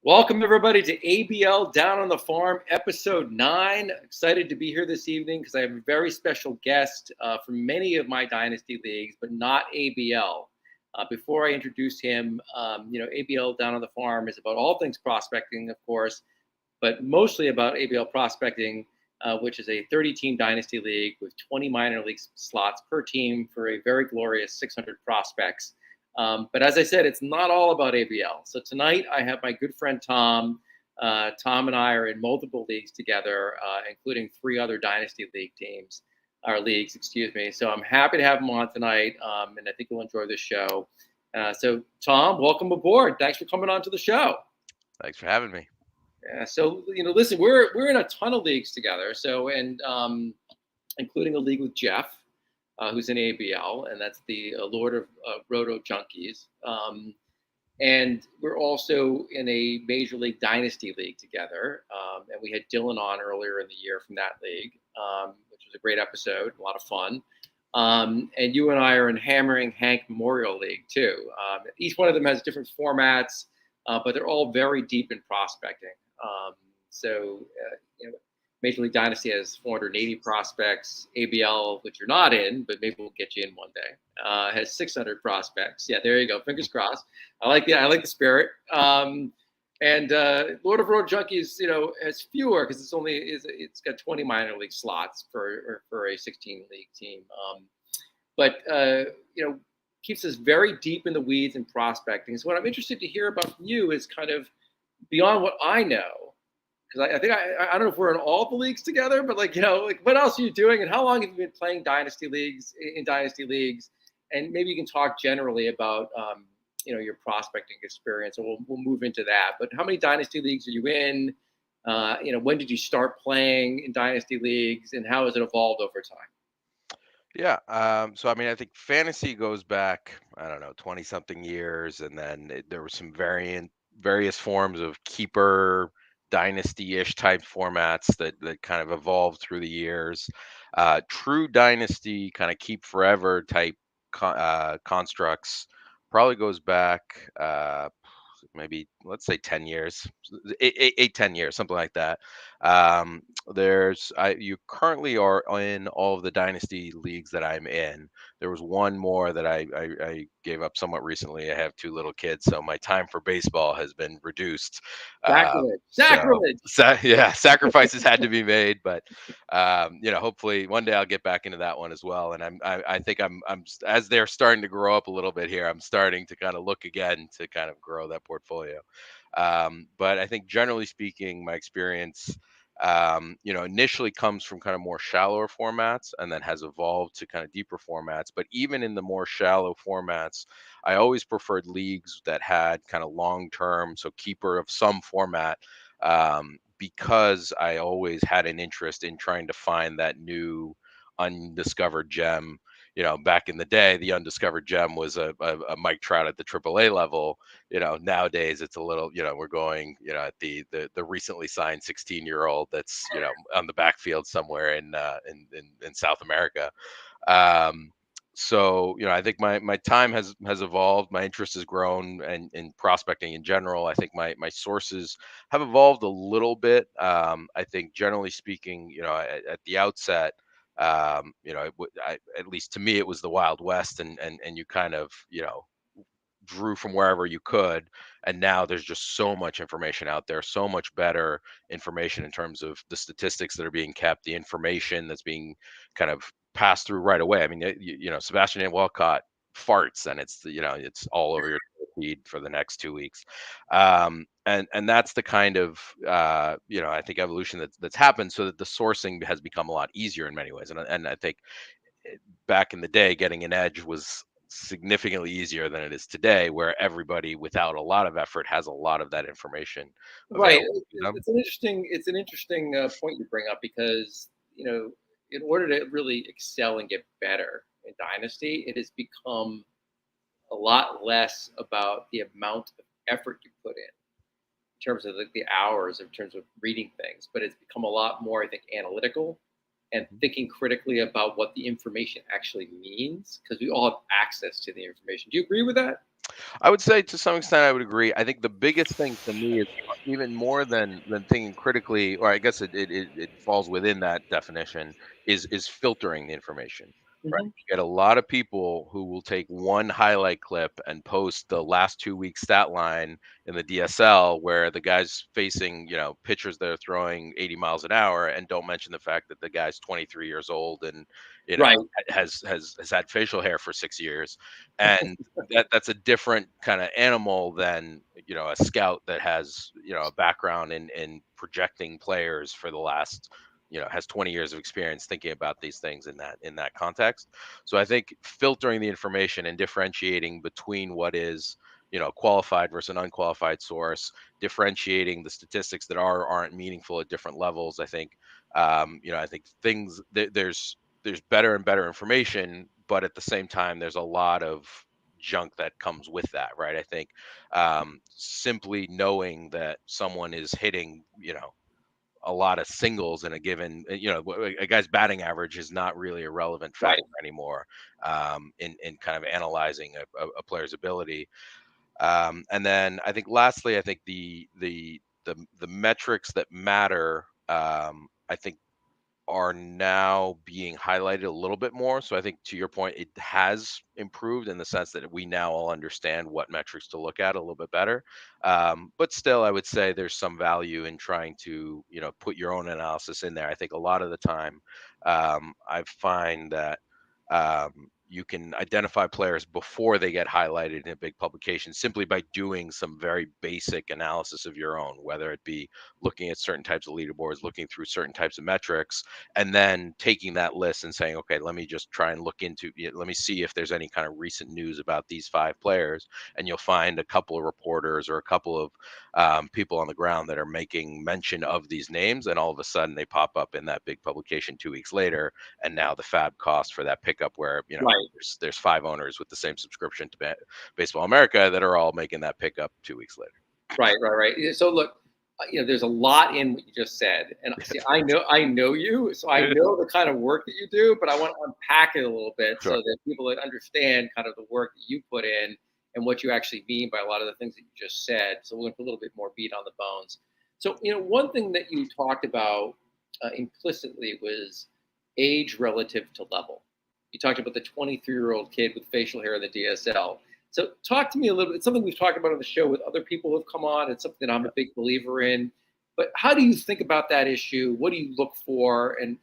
Welcome, everybody, to ABL Down on the Farm, episode 9. Excited to be here this evening because I have a very special guest from many of my dynasty leagues, but not ABL. Before I introduce him, ABL Down on the Farm is about all things prospecting, of course, but mostly about ABL prospecting, which is a 30-team dynasty league with 20 minor league slots per team for a very glorious 600 prospects. But as I said, it's not all about ABL. So tonight I have my good friend Tom. Tom and I are in multiple leagues together, including 3 other dynasty league teams, or leagues, excuse me. So I'm happy to have him on tonight, and I think you'll enjoy this show. So Tom, welcome aboard. Thanks for coming on to the show. Thanks for having me. Yeah. So listen, we're in a ton of leagues together. So including a league with Jeff. Who's in ABL, and that's the Lord of Roto Junkies. And we're also in a Major League Dynasty League together. And we had Dylan on earlier in the year from that league, which was a great episode, a lot of fun. And you and I are in Hammering Hank Memorial League too. Each one of them has different formats, but they're all very deep in prospecting. Major League Dynasty has 480 prospects. ABL, which you're not in, but maybe we'll get you in one day, has 600 prospects. Yeah, there you go. Fingers crossed. I like the spirit. And Lord of Road Junkies, has fewer because it's got 20 minor league slots for a 16 league team. But keeps us very deep in the weeds in prospecting. So what I'm interested to hear about from you is kind of beyond what I know. Because I think I don't know if we're in all the leagues together, but what else are you doing, and how long have you been playing dynasty leagues? And maybe you can talk generally about your prospecting experience, and we'll move into that. But how many dynasty leagues are you in? When did you start playing in dynasty leagues, and how has it evolved over time? Yeah. So I think fantasy goes back, I don't know, 20 something years, and then there were some various forms of keeper dynasty-ish type formats that kind of evolved through the years. True dynasty kind of keep forever type constructs probably goes back maybe, let's say, 10 years, 10 years, something like that. um you currently are in all of the dynasty leagues that I'm in. There was one more that I gave up somewhat recently. I have 2 little kids, so my time for baseball has been reduced. Sacrilege. Yeah, sacrifices had to be made, but hopefully one day I'll get back into that one as well. And I think as they're starting to grow up a little bit here, I'm starting to kind of look again to kind of grow that portfolio. But I think generally speaking, my experience, initially comes from kind of more shallower formats and then has evolved to kind of deeper formats. But even in the more shallow formats, I always preferred leagues that had kind of long term, so keeper of some format, because I always had an interest in trying to find that new undiscovered gem. Back in the day, the undiscovered gem was a Mike Trout at the AAA level. Nowadays it's a little, we're going, at the recently signed 16-year-old that's, on the backfield somewhere in South America. So, I think my time has evolved. My interest has grown, and in prospecting in general, I think my sources have evolved a little bit. I think generally speaking, at the outset, at least to me, it was the Wild West, and you kind of, drew from wherever you could. And now there's just so much information out there, so much better information in terms of the statistics that are being kept, the information that's being kind of passed through right away. Sebastian and Walcott farts, and it's all over your feed for the next 2 weeks. And that's the kind of I think evolution that's happened, so that the sourcing has become a lot easier in many ways. And I think back in the day, getting an edge was significantly easier than it is today, where everybody, without a lot of effort, has a lot of that information Right. available to them. It's an interesting point you bring up because in order to really excel and get better in dynasty, it has become a lot less about the amount of effort you put in terms of the hours, in terms of reading things, but it's become a lot more, I think, analytical and thinking critically about what the information actually means, because we all have access to the information. Do you agree with that? I would say to some extent I would agree. I think the biggest thing for me is even more than thinking critically, or I guess it falls within that definition, is filtering the information. Right. Hmm. You get a lot of people who will take one highlight clip and post the last 2 weeks stat line in the DSL where the guy's facing, pitchers that are throwing 80 miles an hour and don't mention the fact that the guy's 23 years old and, Right, has had facial hair for 6 years. And that's a different kind of animal than a scout that has a background in projecting players for the last has 20 years of experience thinking about these things in that context. So I think filtering the information and differentiating between what is qualified versus an unqualified source, differentiating the statistics that are or aren't meaningful at different levels. I think there's better and better information, but at the same time, there's a lot of junk that comes with that, right? I think simply knowing that someone is hitting, a lot of singles in a given, a guy's batting average is not really a relevant right, factor anymore in kind of analyzing a player's ability. And then I think lastly, I think the metrics that matter, I think are now being highlighted a little bit more. So I think to your point, it has improved in the sense that we now all understand what metrics to look at a little bit better. But still, I would say there's some value in trying to, put your own analysis in there. I think a lot of the time, I find that you can identify players before they get highlighted in a big publication simply by doing some very basic analysis of your own, whether it be looking at certain types of leaderboards, looking through certain types of metrics, and then taking that list and saying, okay, let me just try and look into it. Let me see if there's any kind of recent news about these 5 players. And you'll find a couple of reporters or a couple of people on the ground that are making mention of these names. And all of a sudden they pop up in that big publication 2 weeks later. And now the fab cost for that pickup, where, right. there's 5 owners with the same subscription to Baseball America that are all making that pickup 2 weeks later. Right, right, right. Yeah, so look, there's a lot in what you just said, and see, I know you, so I know the kind of work that you do, but I want to unpack it a little bit so Sure. that people that understand kind of the work that you put in and what you actually mean by a lot of the things that you just said. So we're going to put a little bit more meat on the bones. So one thing that you talked about implicitly was age relative to level. You talked about the 23-year-old kid with facial hair in the DSL. So talk to me a little bit. It's something we've talked about on the show with other people who've come on. It's something that I'm a big believer in. But how do you think about that issue? What do you look for? And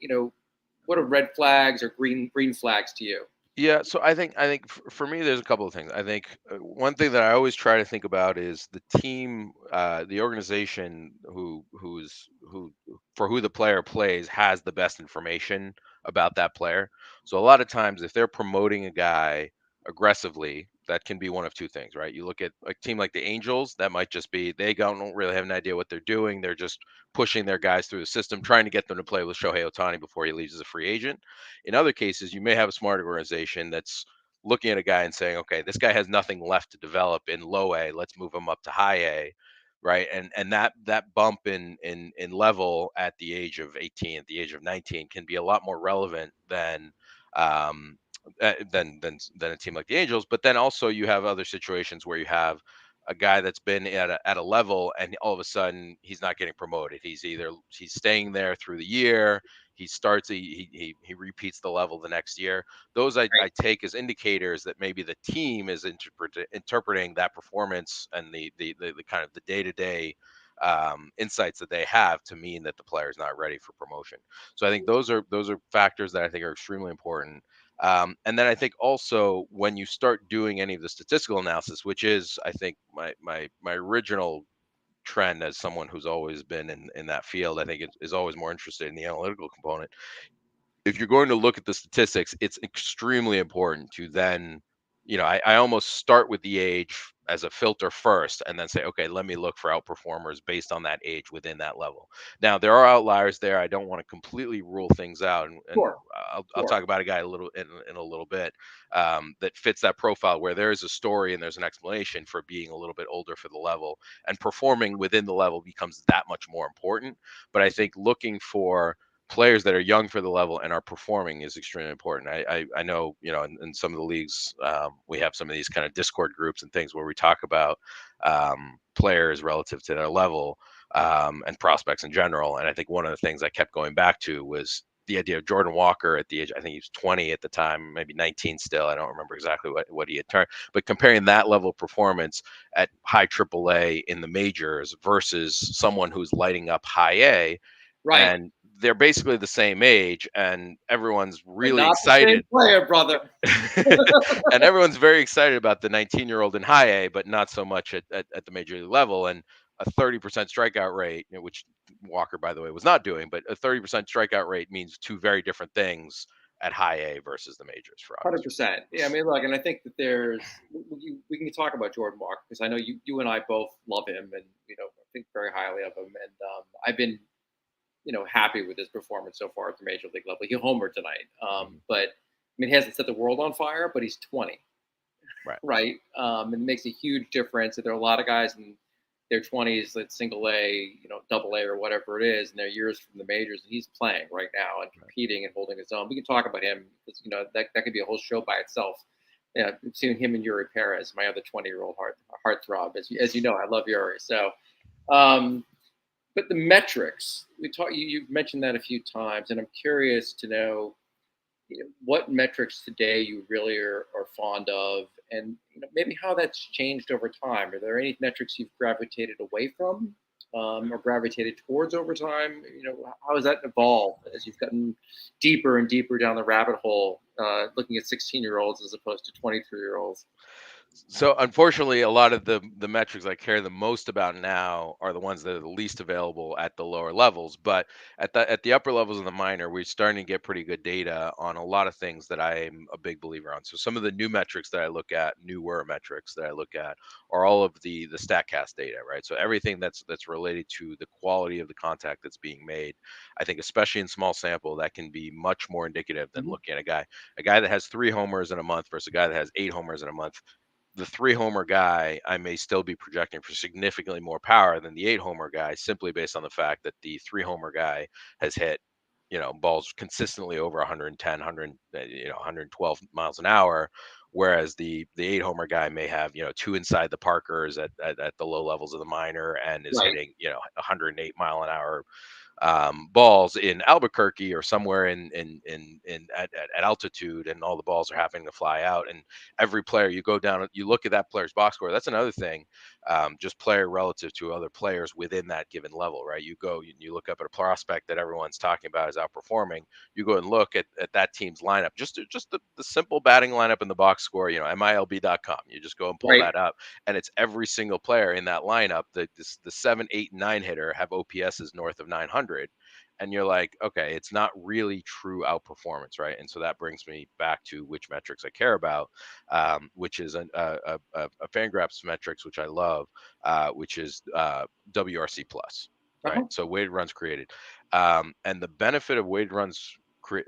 what are red flags or green flags to you? Yeah, so I think for me, there's a couple of things. I think one thing that I always try to think about is the team, the organization who for who the player plays has the best information about that player. So a lot of times, if they're promoting a guy aggressively, that can be one of two things, right? You look at a team like the Angels, that might just be they don't really have an idea what they're doing. They're just pushing their guys through the system, trying to get them to play with Shohei Ohtani before he leaves as a free agent. In other cases, you may have a smart organization that's looking at a guy and saying, okay, this guy has nothing left to develop in low A. Let's move him up to high A, right? And that bump in level at the age of 18, at the age of 19, can be a lot more relevant um, than a team like the Angels. But then also you have other situations where you have a guy that's been at a level and all of a sudden he's not getting promoted. He's staying there through the year, he starts he repeats the level the next year. Those I Right, take as indicators that maybe the team is interpreting that performance and the kind of the day-to-day insights that they have to mean that the player is not ready for promotion. So I think those are factors that I think are extremely important. And then I think also when you start doing any of the statistical analysis, which is I think my original trend as someone who's always been in that field, I think it is always more interested in the analytical component. If you're going to look at the statistics, it's extremely important to then, I almost start with the age as a filter first and then say, okay, let me look for outperformers based on that age within that level. Now, there are outliers there. I don't want to completely rule things out. And sure, I'll sure. talk about a guy a little in a little bit that fits that profile where there is a story and there's an explanation for being a little bit older for the level, and performing within the level becomes that much more important. But I think looking for players that are young for the level and are performing is extremely important. I know, in some of the leagues, we have some of these kind of Discord groups and things where we talk about players relative to their level, and prospects in general. And I think one of the things I kept going back to was the idea of Jordan Walker at the age, I think he was 20 at the time, maybe 19 still. I don't remember exactly what he had turned, but comparing that level of performance at high AAA in the majors versus someone who's lighting up high A, Right. and they're basically the same age, and everyone's They're really not the same excited. player, brother. And everyone's very excited about the 19-year-old in high A, but not so much at the major league level. And a 30% strikeout rate, which Walker, by the way, was not doing, but a 30% strikeout rate means two very different things at high A versus the majors, for obvious reasons. 100%. Yeah, I mean, look, and I think that we can talk about Jordan Walker because I know you and I both love him, and think very highly of him. And I've been happy with his performance so far at the major league level. He homered tonight, but I mean, he hasn't set the world on fire, but he's 20, Right. right? And it makes a huge difference. And there are a lot of guys in their 20s, like single A, double A, or whatever it is, and they're years from the majors, and he's playing right now and competing and holding his own. We can talk about him because that could be a whole show by itself. Yeah, I've seen him and Yuri Perez, my other 20-year-old heartthrob. As you know, I love Yuri. So, but the metrics you've mentioned that a few times, and I'm curious to know what metrics today you really are fond of, and maybe how that's changed over time. Are there any metrics you've gravitated away from, or gravitated towards over time? How has that evolved as you've gotten deeper and deeper down the rabbit hole, looking at 16-year-olds as opposed to 23-year-olds? So unfortunately, a lot of the metrics I care the most about now are the ones that are the least available at the lower levels. But at the upper levels of the minor, we're starting to get pretty good data on a lot of things that I'm a big believer on. So some of the new metrics that I look at, newer metrics that I look at, are all of the Statcast data, right? So everything that's related to the quality of the contact that's being made. I think especially in small sample, that can be much more indicative than Mhm. looking at a guy that has 3 homers in a month versus a guy that has 8 homers in a month. The 3 homer guy, I may still be projecting for significantly more power than the 8 homer guy, simply based on the fact that the 3 homer guy has hit, balls consistently over 110, 100, 112 miles an hour, whereas the 8 homer guy may have, two inside the Parkers at the low levels of the minor and is Right, hitting, 108-mile-an-hour balls in Albuquerque or somewhere at altitude, and all the balls are happening to fly out. And every player, you go down, you look at that player's box score. That's another thing, just player relative to other players within that given level, right? You look up at a prospect that everyone's talking about is outperforming. You go and look at that team's lineup, just the simple batting lineup in the box score, MILB.com. You just go and pull right, that up, and it's every single player in that lineup. The 7, 8, and 9 hitter have OPSs north of 900, and you're like, okay, it's not really true outperformance, right? And so that brings me back to which metrics I care about, which is a Fangraphs metrics, which I love, which is WRC plus, right? uh-huh. So weighted runs created, and the benefit of weighted runs,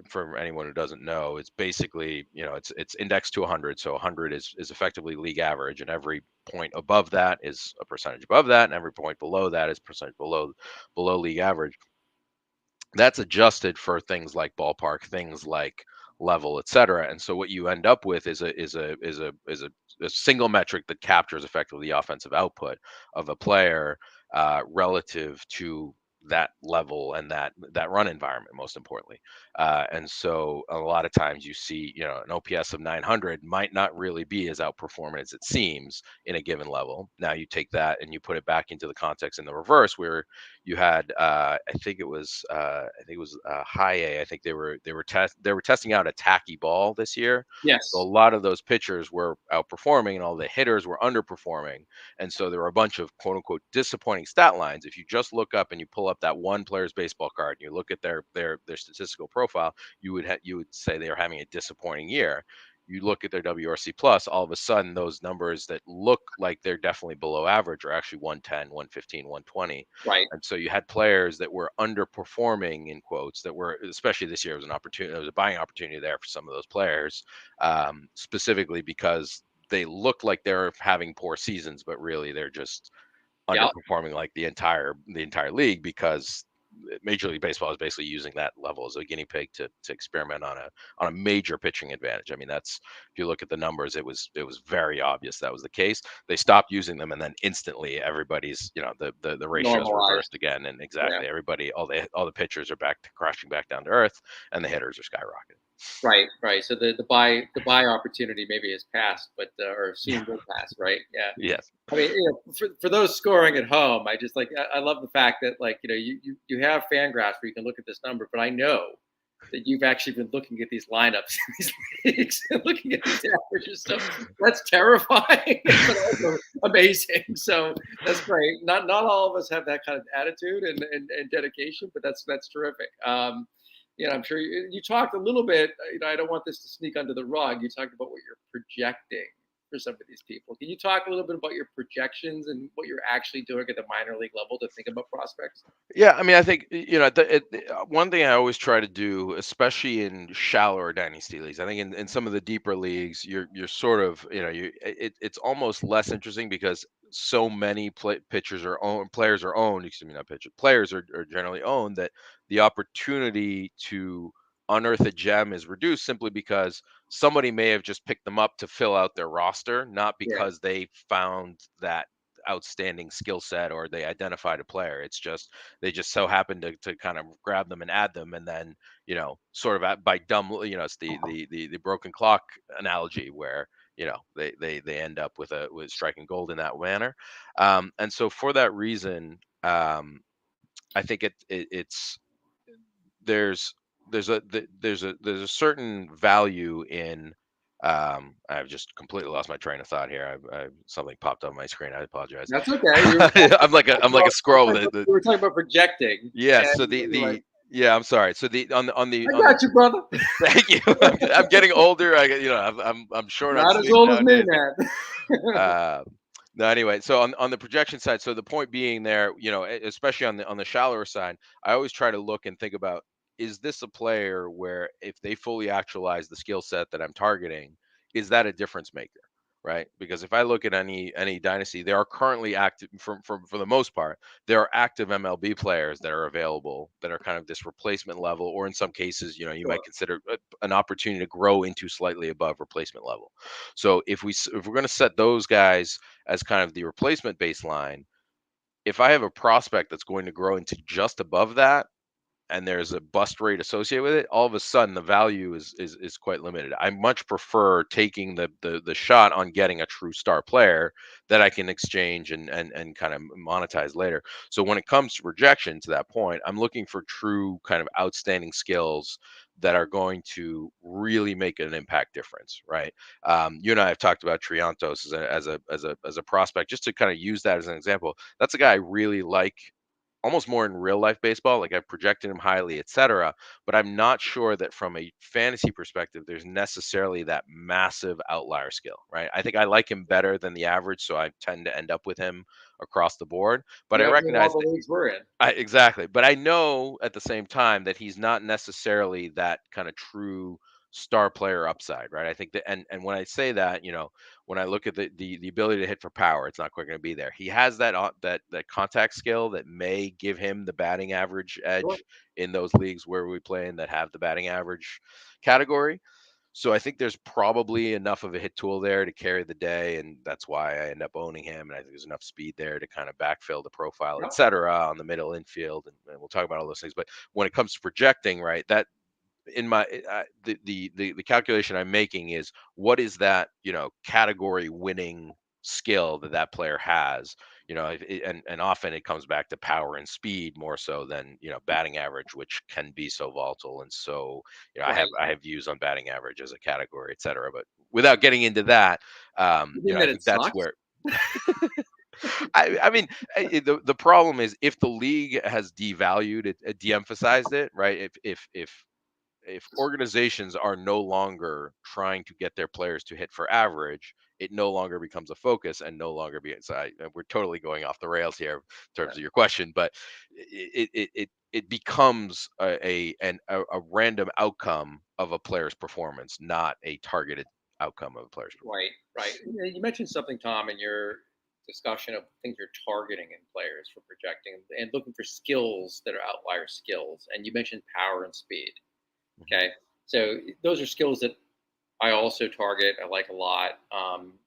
for anyone who doesn't know, it's basically, it's indexed to 100. So 100 is effectively league average, and every point above that is a percentage above that, and every point below that is percentage below league average. That's adjusted for things like ballpark, things like level, et cetera. And so what you end up with is a single metric that captures effectively the offensive output of a player, relative to that level and that run environment, most importantly. And so a lot of times you see, an OPS of 900 might not really be as outperforming as it seems in a given level. Now you take that and you put it back into the context in the reverse, where you had, high A. I think they were testing out a tacky ball this year. So a Yes, lot of those pitchers were outperforming and all the hitters were underperforming. And so there were a bunch of quote unquote disappointing stat lines. If you just look up and you pull up that one player's baseball card and you look at their statistical profile, you would say they are having a disappointing year. You look at their WRC plus, all of a sudden those numbers that look like they're definitely below average are actually 110, 115, 120. right. And so you had players that were underperforming, in quotes, that were, especially this year, was an opportunity, there was a buying opportunity there for some of those players, specifically because they look like they're having poor seasons, but really they're just Yep. underperforming like the entire league, because Major League Baseball is basically using that level as a guinea pig to experiment on a major pitching advantage. I mean, that's if you look at the numbers, it was very obvious that was the case. They stopped using them, and then instantly everybody's the ratios Normalized. reversed again, and Yeah. exactly everybody all the pitchers are back to crashing back down to earth, and the hitters are skyrocketing. Right. Right. So the buy opportunity maybe has passed, but or Yeah. soon will pass. Right. Yeah. Yes. I mean, for those scoring at home, I just I love the fact that you have fan graphs where you can look at this number, but I know that you've actually been looking at these lineups in these leagues and looking at these averages. So that's terrifying, but also amazing. So that's great. Not all of us have that kind of attitude and dedication, but that's terrific. I'm sure you talked a little bit. I don't want this to sneak under the rug. You talked about what you're projecting for some of these people. Can you talk a little bit about your projections and what you're actually doing at the minor league level to think about prospects? Yeah, I mean, I think one thing I always try to do, especially in shallower dynasty leagues, I think in some of the deeper leagues, you're sort of it's almost less interesting because so many pitchers are owned, players are owned. Excuse me, not pitchers, players are generally owned that the opportunity to unearth a gem is reduced simply because somebody may have just picked them up to fill out their roster, not Yeah, because they found that outstanding skill set or they identified a player. It's just they just so happen to kind of grab them and add them, and then sort of by dumb, it's the broken clock analogy where they end up with striking gold in that manner. And so for that reason, I think it's there's there's a certain value in I've just completely lost my train of thought here. Something popped on my screen. I apologize. that's okay. You were talking I'm like a squirrel with it. you were talking about projecting, Yeah, and so you're like, yeah, I'm sorry. So the on the "I on the got you, brother." thank you. I'm getting older. I'm short on Not as sleep old as me, nowadays. man. Uh, no, anyway, so on the projection side, so the point being there, especially on the shallower side, I always try to look and think about, is this a player where if they fully actualize the skill set that I'm targeting, is that a difference maker? Right? Because if I look at any dynasty, there are currently active for the most part, there are active MLB players that are available that are kind of this replacement level, or in some cases, you might Sure. consider an opportunity to grow into slightly above replacement level. So if we're going to set those guys as kind of the replacement baseline, if I have a prospect that's going to grow into just above that, and there's a bust rate associated with it, all of a sudden the value is quite limited. I much prefer taking the shot on getting a true star player that I can exchange and kind of monetize later. So when it comes to rejection, to that point, I'm looking for true kind of outstanding skills that are going to really make an impact difference, right? You and I have talked about Triantos as a prospect, just to kind of use that as an example. That's a guy I really like almost more in real life baseball. Like I've projected him highly, etc. But I'm not sure that from a fantasy perspective, there's necessarily that massive outlier skill, right? I think I like him better than the average, so I tend to end up with him across the board. But I Yep, in all recognize the that leagues we're in. exactly. But I know at the same time that he's not necessarily that kind of true star player upside, right? I think that, and when I say that, when I look at the ability to hit for power, it's not quite going to be there. He has that contact skill that may give him the batting average Sure. edge in those leagues where we play and that have the batting average category. So I think there's probably enough of a hit tool there to carry the day, and that's why I end up owning him. And I think there's enough speed there to kind of backfill the profile, et Yep. cetera, on the middle infield, and we'll talk about all those things. But when it comes to projecting, right, that in my the calculation I'm making is what is that category winning skill that player has, and often it comes back to power and speed more so than batting average, which can be so volatile. And so Right. I have views on batting average as a category, et cetera. But without getting into that, You mean I that it think that's sucks? where I mean, the problem is if the league has devalued it, de-emphasized it, right? If organizations are no longer trying to get their players to hit for average, it no longer becomes a focus and no longer be. So we're totally going off the rails here in Yeah. terms of your question, but it becomes a random outcome of a player's performance, not a targeted outcome of a player's performance. Right. Right. You mentioned something, Tom, in your discussion of things you're targeting in players for projecting and looking for skills that are outlier skills. And you mentioned power and speed. Mhm. Okay, so those are skills that I also target. I like a lot.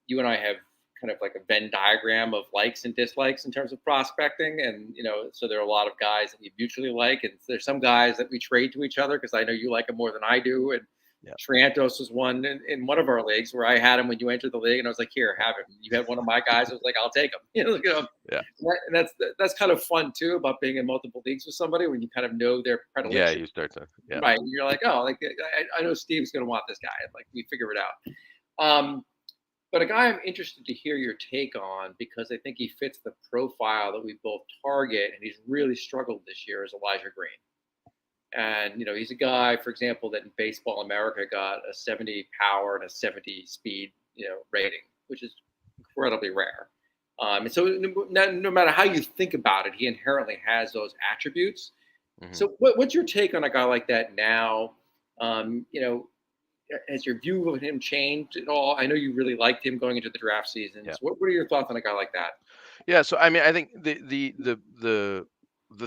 You and I have kind of like a Venn diagram of likes and dislikes in terms of prospecting, and so there are a lot of guys that we mutually like, and there's some guys that we trade to each other because I know you like them more than I do. And Yeah. Triantos was one in one of our leagues where I had him when you entered the league, and I was like, "Here, have him." You had one of my guys. I was like, "I'll take him." Yeah. And that's kind of fun too about being in multiple leagues with somebody when you kind of know their Yeah. predilection. You start to. Yeah. Right. And you're like, oh, like I know Steve's going to want this guy. And like we figure it out. But a guy I'm interested to hear your take on because I think he fits the profile that we both target, and he's really struggled this year is Elijah Green. And he's a guy, for example, that in Baseball America got a 70 power and a 70 speed, rating, which is incredibly rare. And so, no matter how you think about it, he inherently has those attributes. Hmm. So, what's your take on a guy like that now? Um, you know, has your view of him changed at all? I know you really liked him going into the draft Yeah. seasons. What are your thoughts on a guy like that? Yeah. So I mean, I think the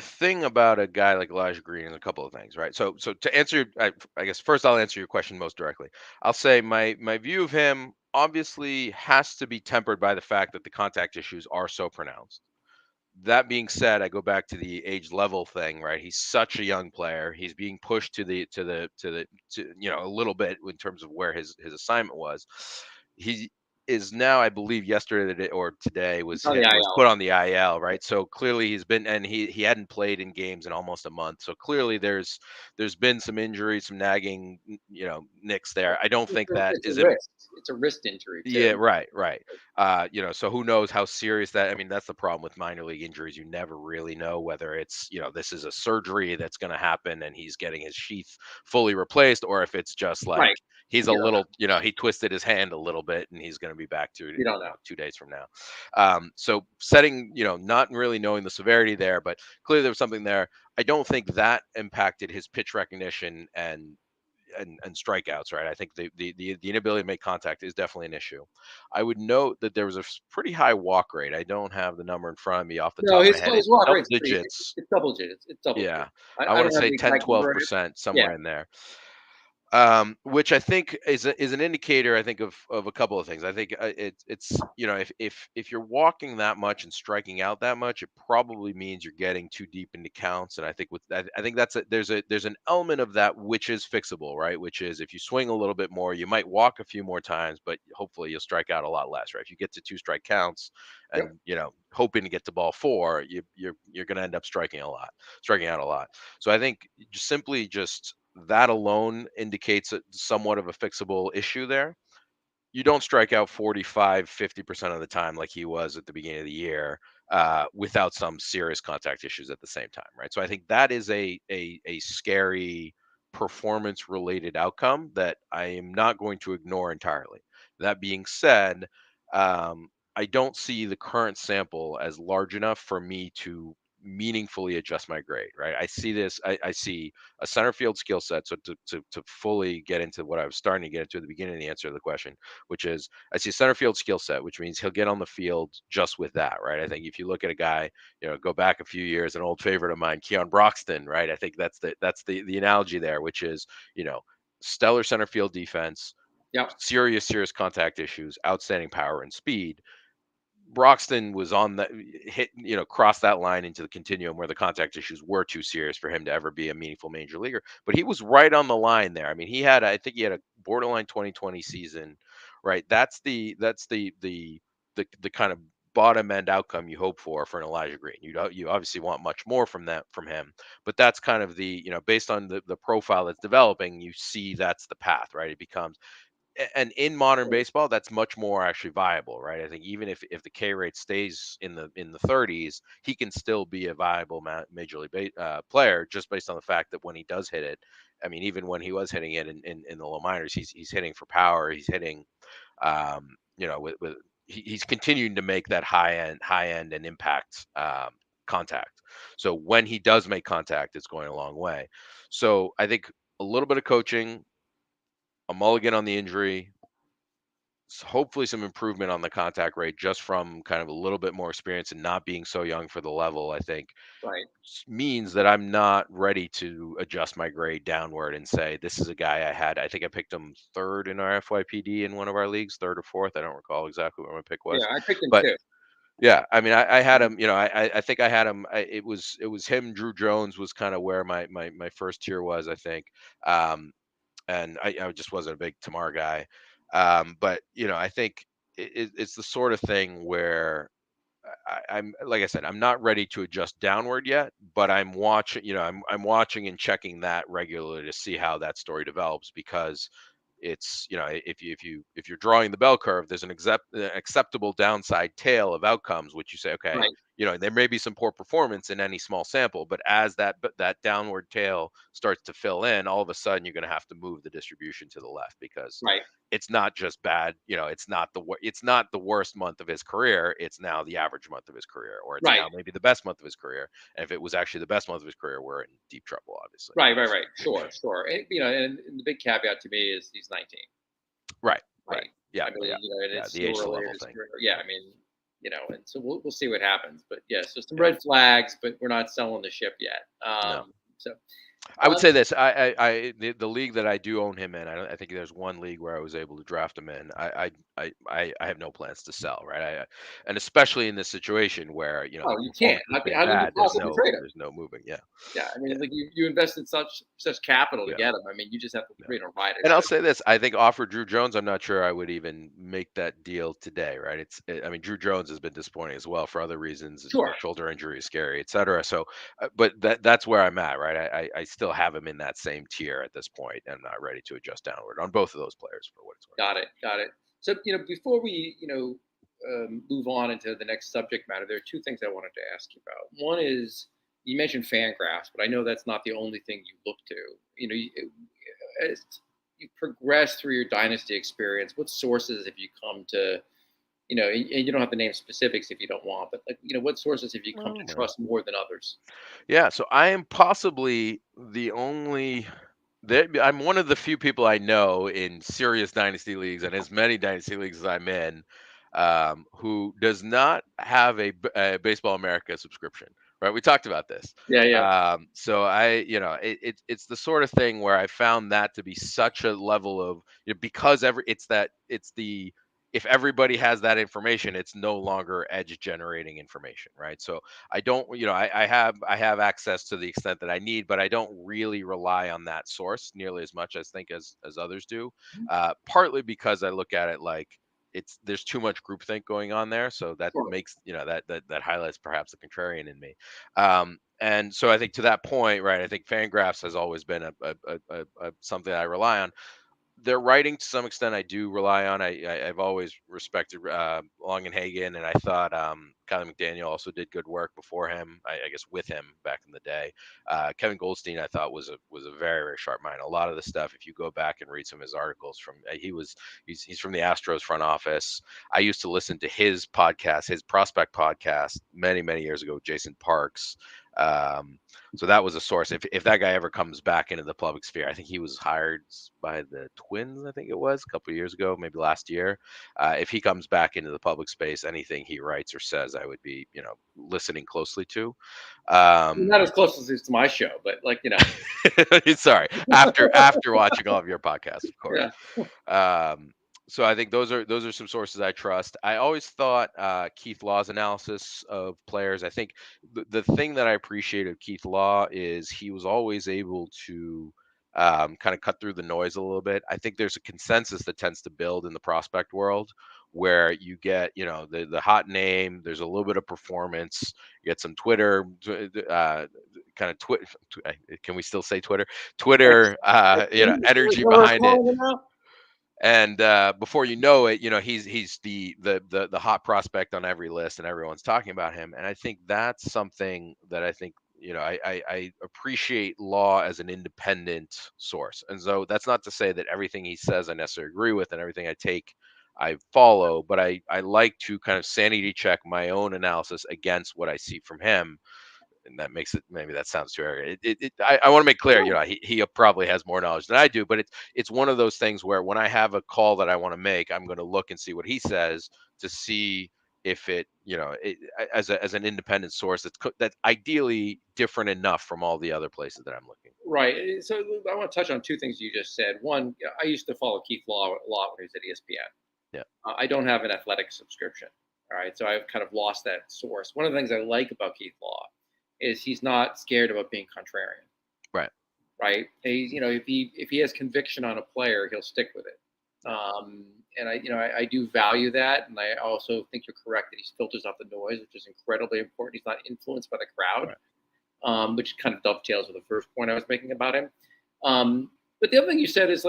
thing about a guy like Elijah Green is a couple of things, right? So to answer, I guess first I'll answer your question most directly. I'll say my view of him obviously has to be tempered by the fact that the contact issues are so pronounced. That being said, I go back to the age level thing, right? He's such a young player. He's being pushed to a little bit in terms of where his assignment was. He is now, I believe, yesterday or today He's on the was put IL. on the IL, right? So clearly he's been, and he hadn't played in games in almost a month. So clearly there's been some injury, some nagging, nicks there. I don't think that It's a is wrist. It's a wrist injury yeah, too. right, right. So who knows how serious that I mean, that's the problem with minor league injuries. You never really know whether it's, this is a surgery that's going to happen and he's getting his sheath fully replaced, or if it's just like Right. he's a You don't know. little, he twisted his hand a little bit and he's going to be back to, You don't know. 2 days from now. So setting, not really knowing the severity there, but clearly there was something there. I don't think that impacted his pitch recognition and strikeouts, right? I think the inability to make contact is definitely an issue. I would note that there was a pretty high walk rate. I don't have the number in front of me off the No, top of my his head. his It's walk double rate's pretty. digits. It's double digits. It's double Yeah. digits. I I want to don't have say the 10, exact number. 12% Yeah. somewhere in there. Which I think is an indicator. I think of a couple of things. I think it's if you're walking that much and striking out that much, it probably means you're getting too deep into counts. And I think I think there's an element of that which is fixable, right? Which is if you swing a little bit more, you might walk a few more times, but hopefully you'll strike out a lot less, right? If you get to 2 strike counts Yep. and hoping to get to ball 4, you're going to end up striking out a lot. So I think just that alone indicates somewhat of a fixable issue there. You don't strike out 45, 50% of the time like he was at the beginning of the year without some serious contact issues at the same time, right? So I think that is a scary performance related outcome that I am not going to ignore entirely. That being said, I don't see the current sample as large enough for me to meaningfully adjust my grade, right? I see a center field skill set. So to fully get into what I was starting to get into at the beginning of the answer to the question, which is I see a center field skill set, which means he'll get on the field just with that, right? I think if you look at a guy, go back a few years, an old favorite of mine, Keon Broxton, right? I think that's the analogy there, which is, stellar center field defense, Yep. serious contact issues, outstanding power and speed. Broxton was on the hit, crossed that line into the continuum where the contact issues were too serious for him to ever be a meaningful major leaguer. But he was right on the line there. I mean, I think he had a borderline 2020 season, right? That's the kind of bottom end outcome you hope for an Elijah Green. You obviously want much more from him, but that's kind of based on the profile that's developing, you see that's the path, right? It becomes and in modern baseball, that's much more actually viable, right? I think even if the K rate stays in the 30s, he can still be a viable major league player just based on the fact that when he does hit it, I mean, even when he was hitting it in the low minors, he's hitting for power. He's hitting, with he's continuing to make that high end and impact contact. So when he does make contact, it's going a long way. So I think a little bit of coaching, a mulligan on the injury, hopefully some improvement on the contact rate just from kind of a little bit more experience and not being so young for the level, I think Right. means that I'm not ready to adjust my grade downward and say this is a guy I think I picked him third in our FYPD in one of our leagues, third or fourth. I don't recall exactly what my pick Yeah, was, I picked him but too. yeah, I mean, I had him. I think I had him. It was him. Drew Jones was kind of where my first tier was, I think, um, and I just wasn't a big Tamar guy, but I think it's the sort of thing where I'm like I said, I'm not ready to adjust downward yet, but I'm watching. I'm watching and checking that regularly to see how that story develops because it's if you're drawing the bell curve, there's an acceptable downside tail of outcomes, which you say, okay, Right. there may be some poor performance in any small sample, but as that downward tail starts to fill in, all of a sudden you're going to have to move the distribution to the left because Right. it's not just bad. It's not the worst month of his career. It's now the average month of his career, or it's Right. now maybe the best month of his career. And if it was actually the best month of his career, we're in deep trouble, obviously. Right. Right. Right. Sure. Sure. And, and the big caveat to me is he's 19. Right, right. Right. Yeah, I mean, yeah, and yeah. it's The still age to early in level his thing. career. Yeah. I mean, and so we'll see what happens. But yeah, so some Yeah, red flags, but we're not selling the ship yet. no. So I would um, say this. The league that I do own him in. I think there's one league where I was able to draft him in. I have no plans to sell. Right. And especially in this situation where oh, the you can't. performance has been How could you bad. There's possibly no trade him? there's no moving. Yeah. Yeah, I Yeah. mean, like you invested such capital to Yeah. get him. I mean, you just have to, Yeah. ride a And I'll ship. say this: I think offer Drew Jones. I'm not sure I would even make that deal today, right? I mean, Drew Jones has been disappointing as well for other reasons, Sure. shoulder injury is scary, et cetera. So, but that's where I'm at, right? I still have him in that same tier at this point. I'm not ready to adjust downward on both of those players for what it's worth. Got it. Got it. So, before we, move on into the next subject matter, there are two things I wanted to ask you about. One is you mentioned fan graphs, but I know that's not the only thing you look to. As you progress through your dynasty experience, what sources have you come to, and you don't have to name specifics if you don't want, but like, what sources have you come Oh to man. trust more than others? Yeah, so I am possibly the only I'm one of the few people I know in serious dynasty leagues and as many dynasty leagues as I'm in, who does not have a Baseball America subscription. Right? We talked about this. Yeah. Yeah. So it's the sort of thing where I found that to be such a level of because it's the if everybody has that information, it's no longer edge generating information, right? So I don't, I have access to the extent that I need, but I don't really rely on that source nearly as much as others do. Partly because I look at it like there's too much groupthink going on there, so that Sure. makes that highlights perhaps the contrarian in me. And so I think to that point, right? I think Fangraphs has always been a something I rely on. Their writing to some extent I do rely on. I've always respected Long and Hagen, and I thought Kylie McDaniel also did good work before him. I guess with him back in the day. Kevin Goldstein I thought was a very very sharp mind. A lot of the stuff, if you go back and read some of his articles from he's from the Astros front office. I used to listen to his podcast, his prospect podcast, many years ago with Jason Parks. Um, so that was a source. If that guy ever comes back into the public sphere, I think he was hired by the Twins. I think it was a couple of years ago, maybe last year. If he comes back into the public space, anything he writes or says, I would be, listening closely to. Not as close as to my show, but like, Sorry, after watching all of your podcasts, of course. yeah. Um, so I think those are some sources I trust. I always thought Keith Law's analysis of players. I think the thing that I appreciate of Keith Law is he was always able to kind of cut through the noise a little bit. I think there's a consensus that tends to build in the prospect world where you get the hot name. There's a little bit of performance. You get some Twitter kind of Twitter. Can we still say Twitter? Twitter, Is energy that what it's behind it, calling it now? and before you know it, he's the hot prospect on every list, and everyone's talking about him. And I think that's something that I think I appreciate Law as an independent source. And so that's not to say that everything he says I necessarily agree with, and everything I take I follow, but I like to kind of sanity check my own analysis against what I see from him and that makes it, maybe that sounds too arrogant. I want to make clear, he probably has more knowledge than I do, but it's one of those things where when I have a call that I want to make, I'm going to look and see what he says to see if as an independent source that's ideally different enough from all the other places that I'm looking. Right. So I want to touch on two things you just said. One, I used to follow Keith Law a lot when he was at ESPN. Yeah. I don't have an athletic subscription. All right. So I've kind of lost that source. One of the things I like about Keith Law is he's not scared about being contrarian. Right. Right. He's, if he has conviction on a player, he'll stick with it. Yeah. And I do value that. And I also think you're correct that he filters out the noise, which is incredibly important. He's not influenced by the crowd. Right. Which kind of dovetails with the first point I was making about him. But the other thing you said is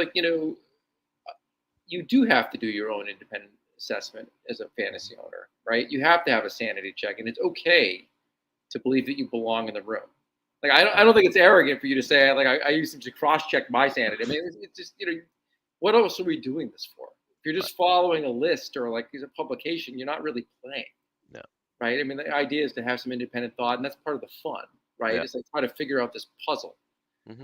you do have to do your own independent assessment as a fantasy owner, right? You have to have a sanity check, and it's okay to believe that you belong in the room. Like I don't think it's arrogant for you to say I use him to cross-check my sanity. I mean, it's just what else are we doing this for? If you're just following a list or like a publication, you're not really playing. No. Right? I mean, the idea is to have some independent thought, and that's part of the fun. Right? Yeah. It's like trying to figure out this puzzle,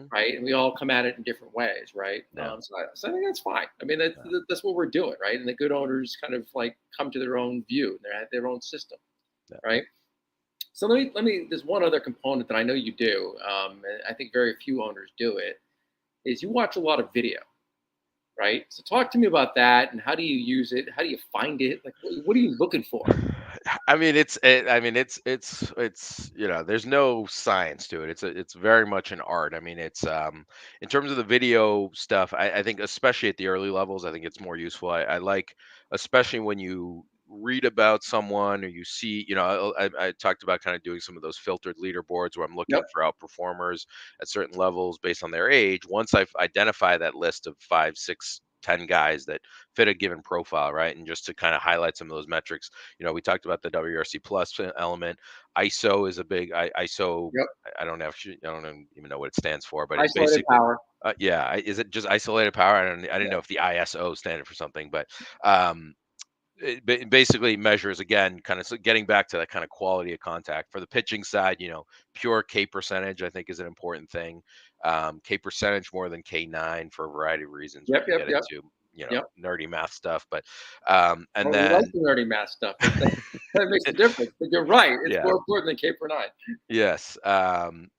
right? And we all come at it in different ways, right? Yeah. So I think that's fine. I mean, that's what we're doing, right? And the good owners kind of like come to their own view, they have their own system, right? So let me. There's one other component that I know you do, and I think very few owners do it. Is you watch a lot of video, right? So talk to me about that, and how do you use it? How do you find it? Like, what are you looking for? I mean, there's no science to it. It's very much an art. I mean, it's in terms of the video stuff, I think especially at the early levels, I think it's more useful. I like, especially when you read about someone or you see, I talked about kind of doing some of those filtered leaderboards where I'm looking Yep. for outperformers at certain levels based on their age. Once I've identified that list of 5, 6, 10 guys that fit a given profile, right? And just to kind of highlight some of those metrics, we talked about the WRC plus element. ISO is a big ISO. Yep. I don't even know what it stands for, but it's Isolated basically, power. is it just isolated power? I didn't Yeah. know if the ISO standard for something, but um, it basically measures, again, kind of getting back to that kind of quality of contact. For the pitching side, pure K percentage I think is an important thing. K percentage more than K9 for a variety of reasons we Yep. can Yep. get Yep. into, Yep. nerdy math stuff, but and Oh, we like then the nerdy math stuff. That makes a difference. But you're right. It's yeah. more important than K per 9. Yes, then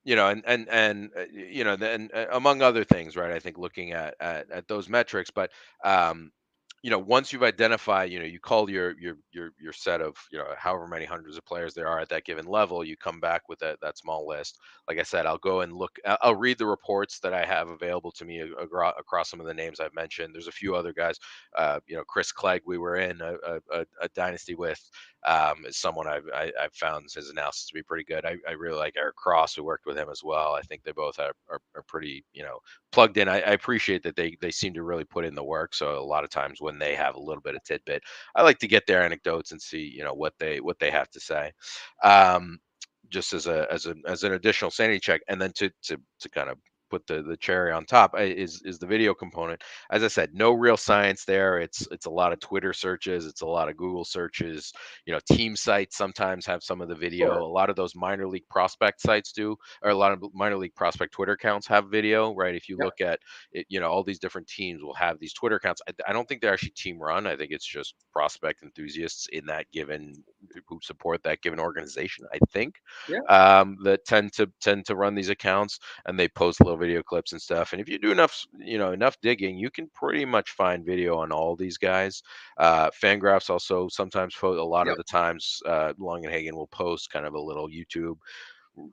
among other things, right? I think looking at those metrics, but um, once you've identified, you call your set of, however many hundreds of players there are at that given level, you come back with that small list. Like I said, I'll go and look. I'll read the reports that I have available to me across some of the names I've mentioned. There's a few other guys. Chris Clegg, we were in a dynasty with. Is someone I've found his analysis to be pretty good. I really like Eric Cross, who worked with him as well. I think they both are pretty, plugged in. I appreciate that they seem to really put in the work. So a lot of times when they have a little bit of tidbit, I like to get their anecdotes and see, what they have to say. Just as an additional sanity check, and then to kind of put the cherry on top, is the video component. As I said, no real science there. It's a lot of Twitter searches, it's a lot of Google searches. Team sites sometimes have some of the video. Sure. A lot of those minor league prospect sites do, or a lot of minor league prospect Twitter accounts have video, right? If you Yep. look at it, all these different teams will have these Twitter accounts. I don't think they're actually team run. I think it's just prospect enthusiasts in that given, who support that given organization, I think, Yeah. that tend to run these accounts, and they post little video clips and stuff. And if you do enough digging, you can pretty much find video on all these guys. Fangraphs also sometimes a lot of Yep. the times, Longenhagen will post kind of a little YouTube,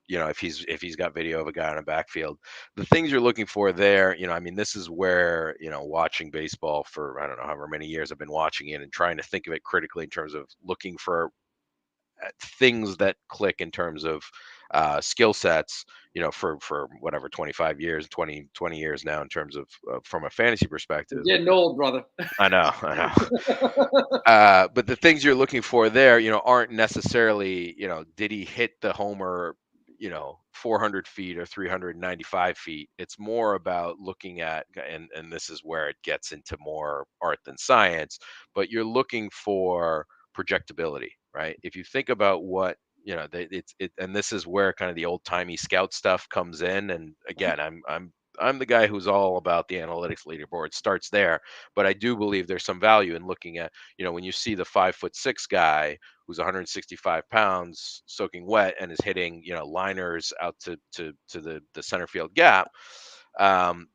if he's got video of a guy on a backfield. The things you're looking for there, I mean, this is where, watching baseball for, I don't know, however many years I've been watching it and trying to think of it critically in terms of looking for things that click in terms of skill sets, for whatever, 25 years, 20 years now, in terms of, from a fantasy perspective. You're getting old, brother. I know. But the things you're looking for there, aren't necessarily, did he hit the homer, 400 feet or 395 feet. It's more about looking at, and this is where it gets into more art than science, but you're looking for projectability, right? If you think about what you know, and this is where kind of the old timey scout stuff comes in. And again, I'm the guy who's all about the analytics leaderboard starts there, but I do believe there's some value in looking at, you know, when you see the 5'6" guy who's 165 pounds soaking wet and is hitting, you know, liners out to the center field gap.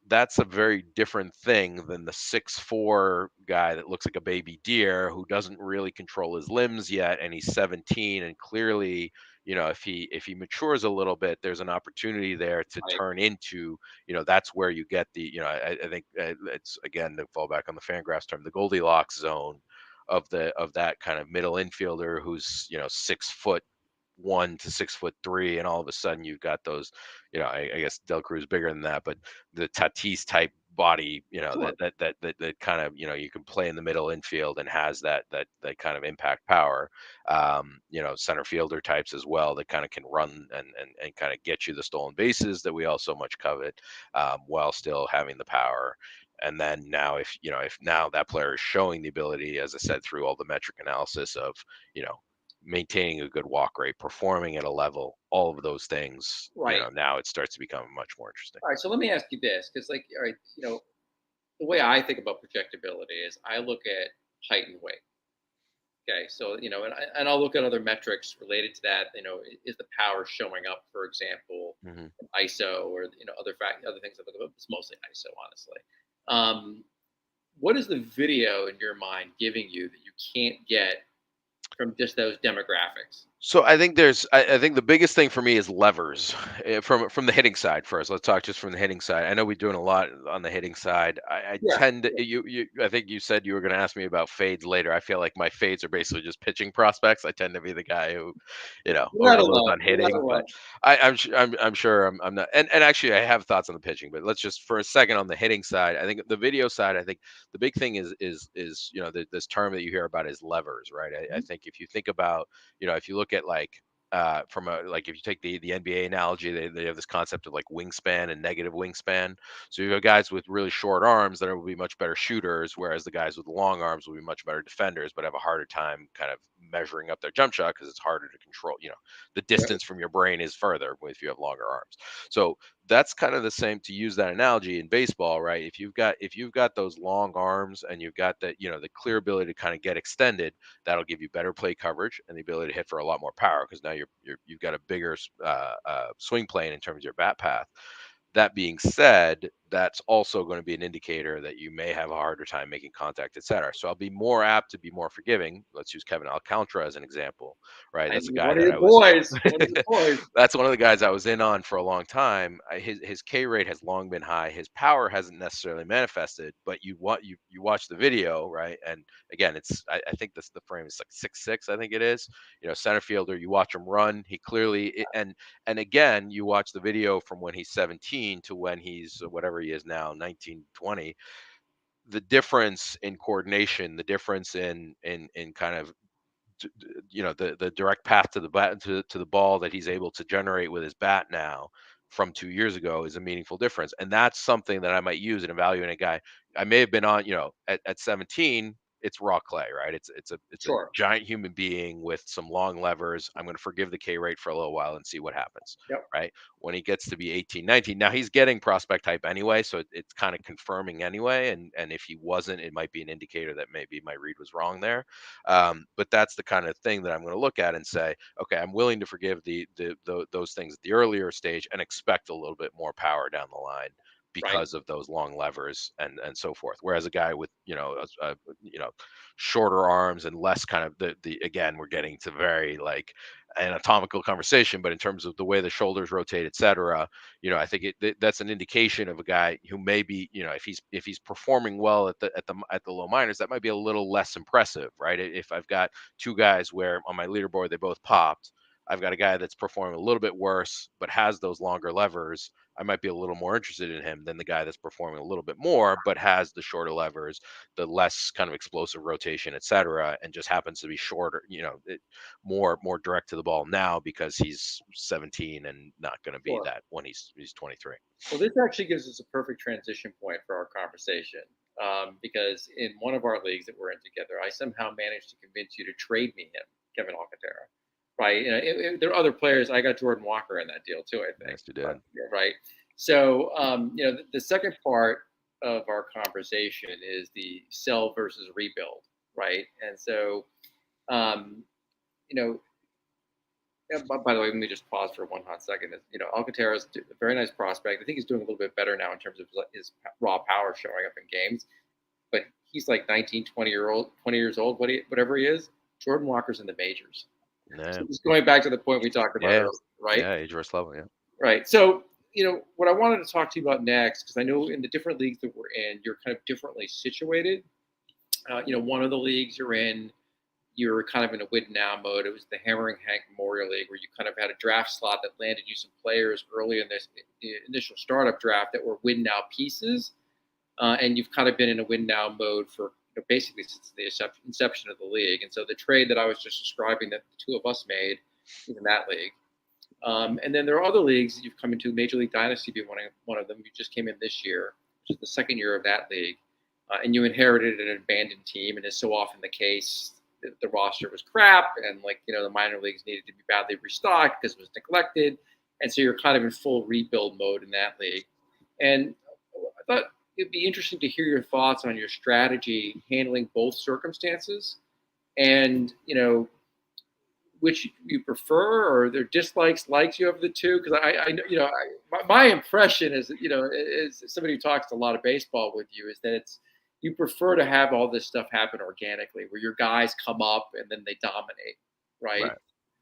That's a very different thing than the 6'4" guy that looks like a baby deer who doesn't really control his limbs yet, and he's 17, and clearly, you know, if he matures a little bit, there's an opportunity there to Right. turn into, you know, that's where you get the, you know, I think it's again to fall back on the Fangraphs term, the Goldilocks zone of that kind of middle infielder who's, you know, 6'1" to 6'3", and all of a sudden you've got those, you know, I guess Del Cruz bigger than that, but the Tatis type body, you know, Sure. that kind of, you know, you can play in the middle infield and has that kind of impact power. You know, center fielder types as well that kind of can run and kind of get you the stolen bases that we all so much covet, while still having the power. And then now, if you know, if now that player is showing the ability, as I said, through all the metric analysis of, you know, maintaining a good walk rate, performing at a level, all of those things, you Right. know, now it starts to become much more interesting. All right. So let me ask you this, because, like, all right, the way I think about projectability is I look at height and weight. Okay, so and I'll look at other metrics related to that. Is the power showing up, for example, Hmm. ISO, or other things I look at? It's mostly ISO, honestly. Um, what is the video in your mind giving you that you can't get from just those demographics? So I think I think the biggest thing for me is levers, from the hitting side first. Let's talk just from the hitting side. I know we're doing a lot on the hitting side. I Yeah, tend to, yeah. I think you said you were going to ask me about fades later. I feel like my fades are basically just pitching prospects. I tend to be the guy who, you know, You're not overload alone. on You're not hitting, but alone. I'm sure I'm not. And actually, I have thoughts on the pitching, but let's just for a second on the hitting side. I think the video side. I think the big thing is you know, this term that you hear about is levers, right? I Mhm. think if you think about, you know, if you look at like, from a, like, if you take the NBA analogy, they have this concept of like wingspan and negative wingspan. So you have guys with really short arms that will be much better shooters, whereas the guys with long arms will be much better defenders, but have a harder time kind of measuring up their jump shot because it's harder to control. You know, the Yeah, distance from your brain is further if you have longer arms. So that's kind of the same, to use that analogy in baseball, right? If you've got those long arms and you've got that, you know, the clear ability to kind of get extended, that'll give you better play coverage and the ability to hit for a lot more power because now you've got a bigger swing plane in terms of your bat path. That being said, that's also going to be an indicator that you may have a harder time making contact, et cetera. So I'll be more apt to be more forgiving. Let's use Kevin Alcantara as an example, right? I That's a mean, guy one of that your I was. boys. One of your boys. That's one of the guys I was in on for a long time. His K rate has long been high. His power hasn't necessarily manifested, but you watch the video, right? And again, I think the frame is like 6'6", I think it is. You know, center fielder. You watch him run. He clearly, and again, you watch the video from when he's 17 to when he's whatever he is now, 19, 20. The difference in coordination, the difference in kind of, you know, the direct path to the bat to the ball that he's able to generate with his bat now from 2 years ago is a meaningful difference. And that's something that I might use in evaluating a guy. I may have been on, you know, at 17, it's raw clay, right? It's a Sure. giant human being with some long levers. I'm going to forgive the K rate for a little while and see what happens. Yep. Right. When he gets to be 18, 19, now he's getting prospect type anyway. So it's kind of confirming anyway. And if he wasn't, it might be an indicator that maybe my read was wrong there. But that's the kind of thing that I'm going to look at and say, okay, I'm willing to forgive those things at the earlier stage and expect a little bit more power down the line Right. because of those long levers and so forth. Whereas a guy with, you know, you know, shorter arms and less kind of the again, we're getting to very like anatomical conversation, but in terms of the way the shoulders rotate, et cetera, you know, I think that's an indication of a guy who may be, you know, if he's performing well at the low minors, that might be a little less impressive, right? If I've got two guys where on my leaderboard they both popped, I've got a guy that's performing a little bit worse but has those longer levers. I might be a little more interested in him than the guy that's performing a little bit more but has the shorter levers, the less kind of explosive rotation, et cetera, and just happens to be shorter, you know, more direct to the ball now because he's 17 and not going to be Sure. that when he's 23. Well, this actually gives us a perfect transition point for our conversation, because in one of our leagues that we're in together, I somehow managed to convince you to trade me him, Kevin Alcantara. right? There are other players. I got Jordan Walker in that deal too, I think. Yes, you did. Yeah, right. So, the second part of our conversation is the sell versus rebuild, right? And so, um, you know, by the way, let me just pause for one hot second. Alcantara is a very nice prospect. I think he's doing a little bit better now in terms of his raw power showing up in games. But he's like 19, 20 years old, whatever he is. Jordan Walker's in the majors. Yeah, So just going back to the point we talked about yeah, earlier, right? yeah. Age versus level. Yeah, Right. So, what I wanted to talk to you about next, because I know in the different leagues that we're in, you're kind of differently situated. One of the leagues you're in, you're kind of in a win now mode. It was the Hammering Hank Memorial League, where you kind of had a draft slot that landed you some players early in this initial startup draft that were win now pieces, and you've kind of been in a win now mode for basically since the inception of the league. And so the trade that I was just describing that the two of us made is in that league. And then there are other leagues that you've come into, Major League Dynasty being one of them. You just came in this year, which is the second year of that league. And you inherited an abandoned team, and as so often the case, the roster was crap, and the minor leagues needed to be badly restocked because it was neglected, and so you're kind of in full rebuild mode in that league. And I thought it'd be interesting to hear your thoughts on your strategy handling both circumstances, and which you prefer, or their dislikes, likes you of the two? Because my impression is that, is somebody who talks a lot of baseball with you, is that you prefer to have all this stuff happen organically, where your guys come up and then they dominate, right?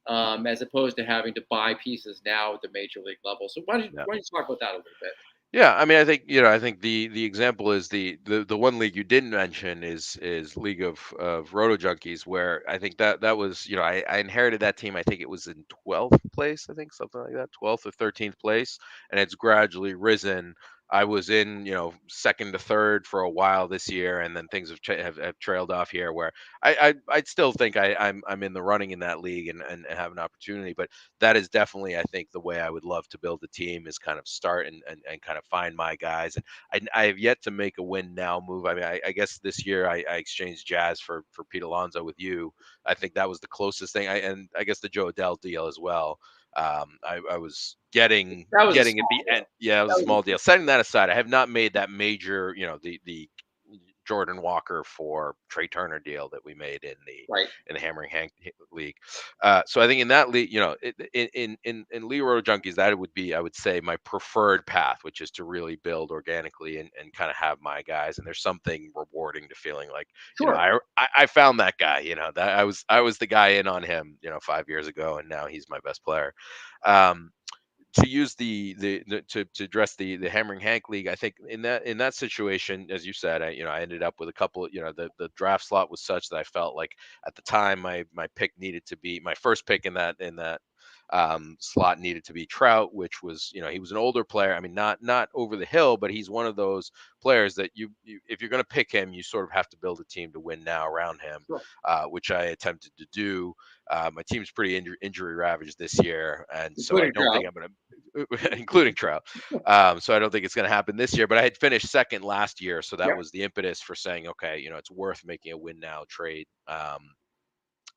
right. As opposed to having to buy pieces now at the major league level. So Yeah. why don't you talk about that a little bit? Yeah, I mean, I think the example is the one league you didn't mention is League of Roto Junkies, where I think that was, I inherited that team. I think it was in 12th place, I think something like that, 12th or 13th place, and it's gradually risen. I was in, second to third for a while this year, and then things have trailed off here. Where I'd still think I'm in the running in that league and have an opportunity, but that is definitely, I think, the way I would love to build a team, is kind of start and kind of find my guys. And I have yet to make a win now move. I mean, I guess this year I exchanged Jazz for Pete Alonso with you. I think that was the closest thing. And I guess the Joe Adell deal as well. I was That was a getting at the small end. deal. Yeah, it was That a was small deal. Setting that aside, I have not made that major, the Jordan Walker for Trey Turner deal that we made right. in the Hammering Hank League. So I think in that league, in League Roto Junkies, that would be, I would say, my preferred path, which is to really build organically and kind of have my guys. And there's something rewarding to feeling like, Sure. I found that guy, that I was the guy in on him, 5 years ago, and now he's my best player. Um, to use to address the Hammering Hank League, I think in that situation, as you said, I ended up with a couple. The draft slot was such that I felt like at the time my pick needed to be my first pick in that slot needed to be Trout, which was, he was an older player. I mean, not over the hill, but he's one of those players that you if you're going to pick him, you sort of have to build a team to win now around him, Sure. which I attempted to do. My team's pretty injury ravaged this year, and so I Including don't think Trout. I'm going to, including Trout. So I don't think it's going to happen this year. But I had finished second last year, so that Yep. was the impetus for saying, okay, it's worth making a win now trade.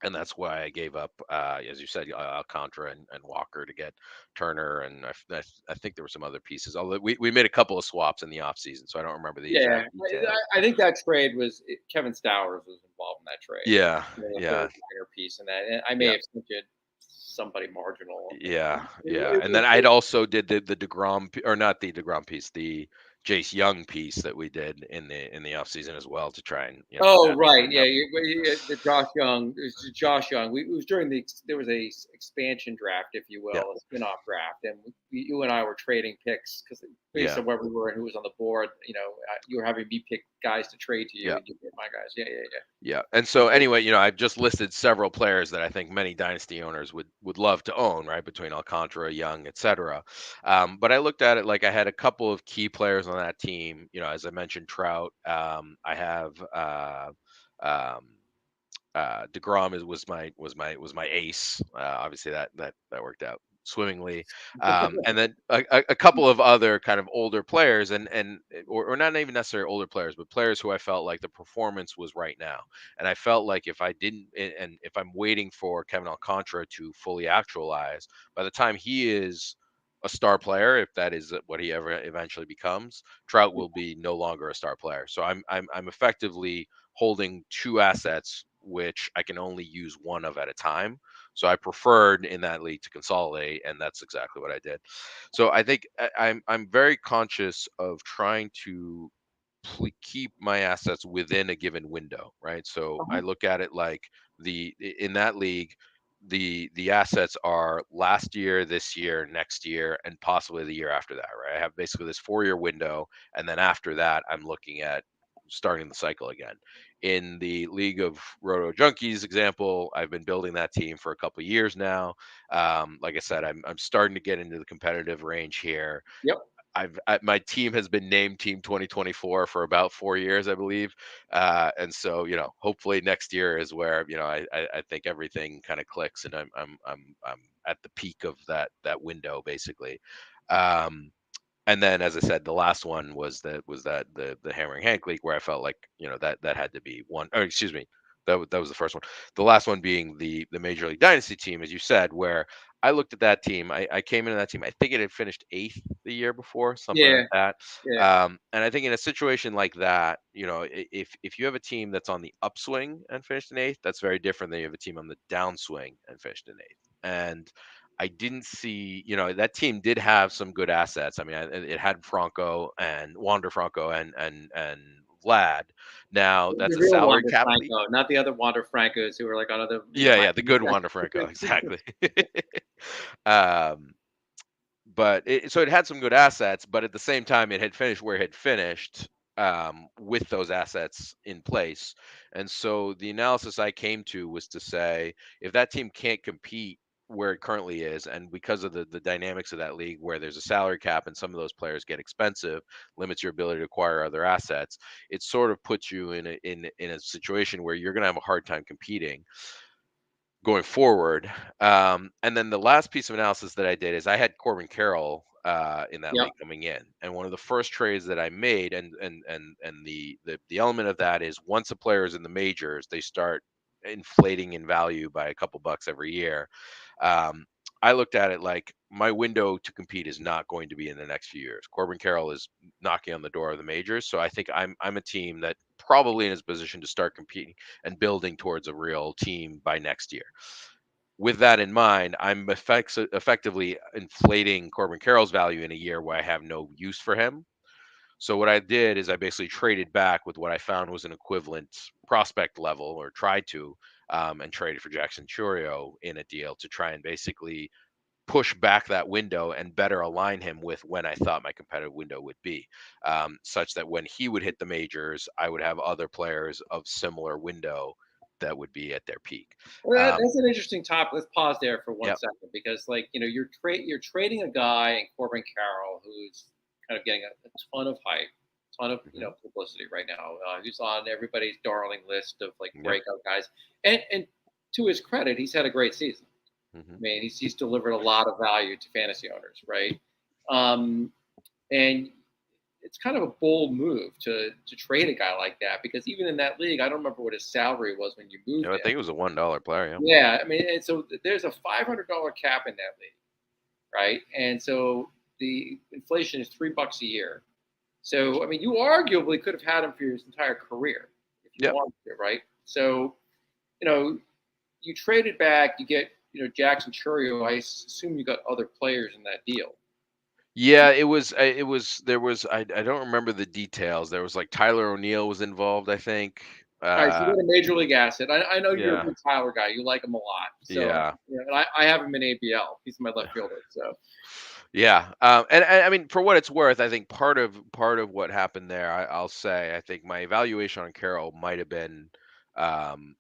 And that's why I gave up, as you said, Alcantara and Walker to get Turner, and I think there were some other pieces. Although we made a couple of swaps in the offseason, so I don't remember the Yeah, exact details. I think that trade was Kevin Stowers was involved in that trade. Yeah, The yeah, third minor piece in that, and I may yeah. have sent you somebody marginal. Yeah, yeah, It and was, then I'd also did the Degrom, or not the Degrom piece, the Jace Young piece that we did in the offseason as well, to try and oh add right, win yeah, now. the Josh Young. It was Josh Young. It was during there was a expansion draft, if you Yeah, will, a spin-off draft, and you and I were trading picks because based yeah, on where we were and who was on the board, you were having me pick guys to trade to you, yeah. and you picked my guys. Yeah, yeah, Yeah. And yeah. so anyway, I've just listed several players that I think many dynasty owners would love to own, right? Between Alcantara, Young, etc. But I looked at it like I had a couple of key players on that team. As I mentioned, Trout. I have um, Degrom was my ace. Obviously that worked out swimmingly. And then a couple of other kind of older players, or not even necessarily older players, but players who I felt like the performance was right now. And I felt like if I didn't, and if I'm waiting for Kevin Alcantara to fully actualize, by the time he is a star player, if that is what he ever eventually becomes, Trout will be no longer a star player. So I'm effectively holding two assets which I can only use one of at a time. So I preferred in that league to consolidate, and that's exactly what I did. So I think I'm very conscious of trying to keep my assets within a given window, right? So I Uh-huh. look at it like in that league, the assets are last year, this year, next year, and possibly the year after that, right? I have basically this 4-year window, and then after that, I'm looking at starting the cycle again. In the League of Roto Junkies example, I've been building that team for a couple of years now. Like I said, I'm starting to get into the competitive range here. Yep. My team has been named Team 2024 for about 4 years, I believe, and so hopefully next year is where I think everything kind of clicks, and I'm at the peak of that window basically. Um, and then, as I said, the last one was that the Hammering Hank League, where I felt like that had to be one. Or excuse me, that was the first one. The last one being the Major League Dynasty team, as you said, where I looked at that team. I came into that team. I think it had finished eighth the year before, something Yeah. like that. Yeah. And I think in a situation like that, if you have a team that's on the upswing and finished in eighth, that's very different than you have a team on the downswing and finished in eighth. And I didn't see, that team did have some good assets. I mean, it had Franco and Wander Franco and Vlad. Now The that's a real salary Wander cap league. Franco, not the other Wander Francos who were like on other, Yeah, the Miami. good Wander Franco, exactly. um, but so it had some good assets, but at the same time, it had finished where it had finished, with those assets in place. And so the analysis I came to was to say, if that team can't compete where it currently is, and because of the dynamics of that league, where there's a salary cap and some of those players get expensive, limits your ability to acquire other assets, it sort of puts you in a situation where you're going to have a hard time competing going forward. And then the last piece of analysis that I did is I had Corbin Carroll in that Yep. league coming in, and one of the first trades that I made, and the element of that is once a player is in the majors, they start inflating in value by a couple bucks every year. Um, I looked at it like my window to compete is not going to be in the next few years. Corbin Carroll is knocking on the door of the majors, so I think I'm a team that probably in his position to start competing and building towards a real team by next year. With that in mind, I'm effectively inflating Corbin Carroll's value in a year where I have no use for him. So what I did is I basically traded back with what I found was an equivalent prospect level, or tried to, and traded for Jackson Churio in a deal to try and basically push back that window and better align him with when I thought my competitive window would be, such that when he would hit the majors, I would have other players of similar window that would be at their peak. Well, Um, that's an interesting topic. Let's pause there for one yep. second because, like, you're trading a guy in Corbin Carroll who's kind of getting a ton of hype, ton of Hmm. publicity right now. Who's on everybody's darling list of like Yep. breakout guys, and to his credit, he's had a great season. I Hmm. mean, he's delivered a lot of value to fantasy owners, right? Um, and it's kind of a bold move to trade a guy like that because even in that league, I don't remember what his salary was when you moved I him. think it was a $1 player. Yeah. Yeah, I mean, and so there's a $500 cap in that league, right? And so the inflation is $3 a year. So I mean, you arguably could have had him for his entire career if you Yep. wanted to, right? So you know, you traded back, you get Jackson Churio. I assume you got other players in that deal. Yeah, it was there was I don't remember the details. There was like Tyler O'Neill was involved, I think. All right, so you got a major league asset. I know you're a Yeah. big Tyler guy. You like him a lot. So, Yeah. and I have him in ABL. He's my left fielder. So, Yeah, and I mean, for what it's worth, I think part of what happened there, I'll say, I think my evaluation on Carroll might have been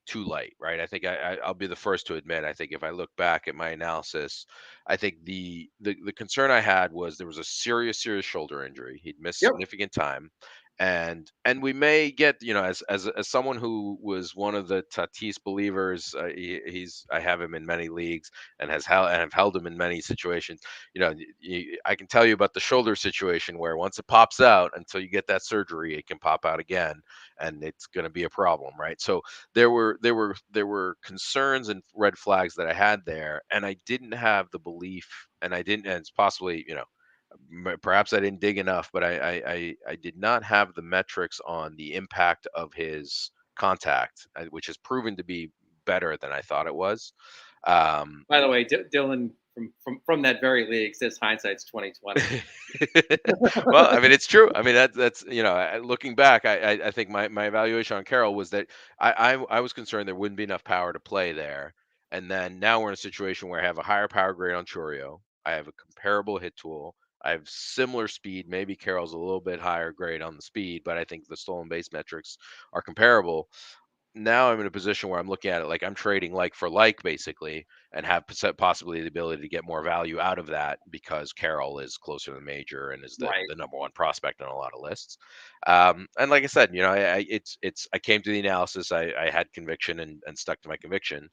too light, right? I think I'll be the first to admit. I think if I look back at my analysis, I think the concern I had was there was a serious shoulder injury. He'd missed yep. significant time, And we may get, as someone who was one of the Tatis believers. I have him in many leagues and have held him in many situations. I can tell you about the shoulder situation where once it pops out, until you get that surgery, it can pop out again, and it's going to be a problem, right? So there were concerns and red flags that I had there, and I didn't have the belief, and it's possibly, perhaps I didn't dig enough, but I did not have the metrics on the impact of his contact, which has proven to be better than I thought it was. Um, By the way, Dylan from that very league says hindsight's 2020. well, I mean, it's true. I mean, that's looking back, I think my evaluation on Carroll was that I was concerned there wouldn't be enough power to play there, and then now we're in a situation where I have a higher power grade on Churio. I have a comparable hit tool. I have similar speed. Maybe Carroll's a little bit higher grade on the speed, but I think the stolen base metrics are comparable. Now I'm in a position where I'm looking at it like I'm trading like for like, basically, and have possibly the ability to get more value out of that because Carroll is closer to the major and is the Right. the number one prospect on a lot of lists. And like I said, I came to the analysis. I had conviction and stuck to my conviction.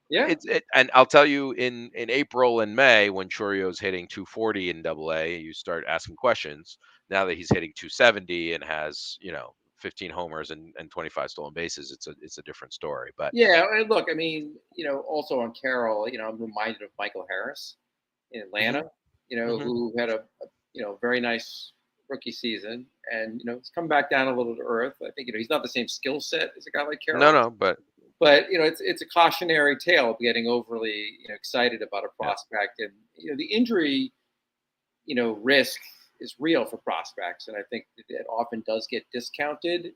Yeah. And I'll tell you, in April and May, when Churio's hitting 240 in Double A, you start asking questions. Now that he's hitting 270 and has 15 homers and 25 stolen bases, it's a different story. But Yeah. And look, I mean, also on Carroll, I'm reminded of Michael Harris in hmm Atlanta, hmm who had a very nice rookie season, and he's come back down a little to earth. I think he's not the same skill set as a guy like no, Carroll, no, but but it's a cautionary tale of getting overly excited about a yeah, prospect, and the injury risk is real for prospects, and I think it often does get discounted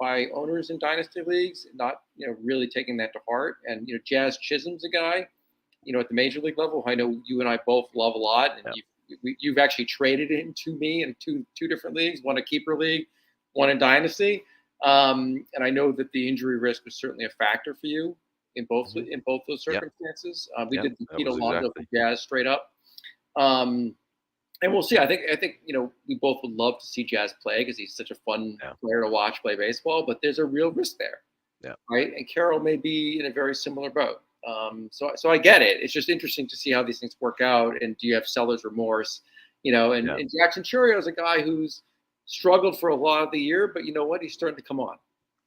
by owners in dynasty leagues, not really taking that to heart. And Jazz Chisholm's a guy at the major league level who I know you and I both love a lot, and yeah, you've actually traded him to me in two different leagues, one a keeper league, one in dynasty. And I know that the injury risk was certainly a factor for you hmm in both those yep, circumstances. We yep. did the That Pete was Alonso for exactly. Jazz straight up. Um, and we'll see. I think we both would love to see Jazz play because he's such a fun Yeah, player to watch play baseball. But there's a real risk there, yeah, right? And Carroll may be in a very similar boat. So I get it. It's just interesting to see how these things work out. And do you have seller's remorse? And, yeah, and Jackson Churio is a guy who's struggled for a lot of the year, but you know what? He's starting to come on,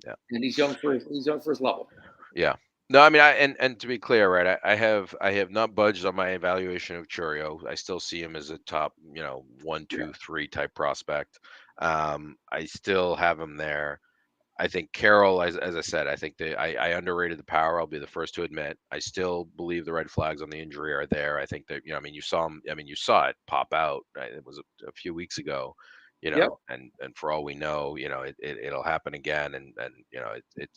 yeah. and he's young for his level. Yeah. No, I mean, and to be clear, right? I have not budged on my evaluation of Churio. I still see him as a top, one, Yeah. two, three type prospect. I still have him there. I think Carroll, as I said, I think I underrated the power. I'll be the first to admit. I still believe the red flags on the injury are there. I think that, I mean, you saw him. I mean, you saw it pop out. Right? It was a few weeks ago, Yep. and for all we know, it'll happen again, and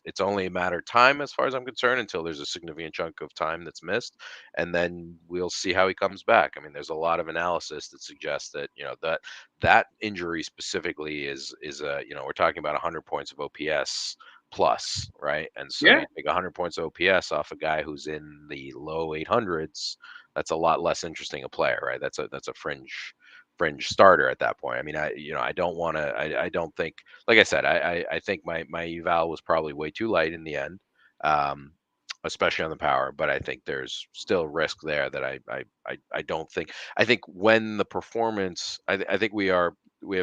it's only a matter of time as far as I'm concerned until there's a significant chunk of time that's missed, and then we'll see how he comes back. I mean, there's a lot of analysis that suggests that that injury specifically is we're talking about 100 points of OPS plus, right? And so Yeah. you take 100 points of OPS off a guy who's in the low 800s. That's a lot less interesting a player, right? That's a fringe starter at that point. I mean, I don't want to. I don't think, like I said, I think my eval was probably way too light in the end. Um, Especially on the power, but I think there's still risk there that I don't think. I think when the performance, I think we have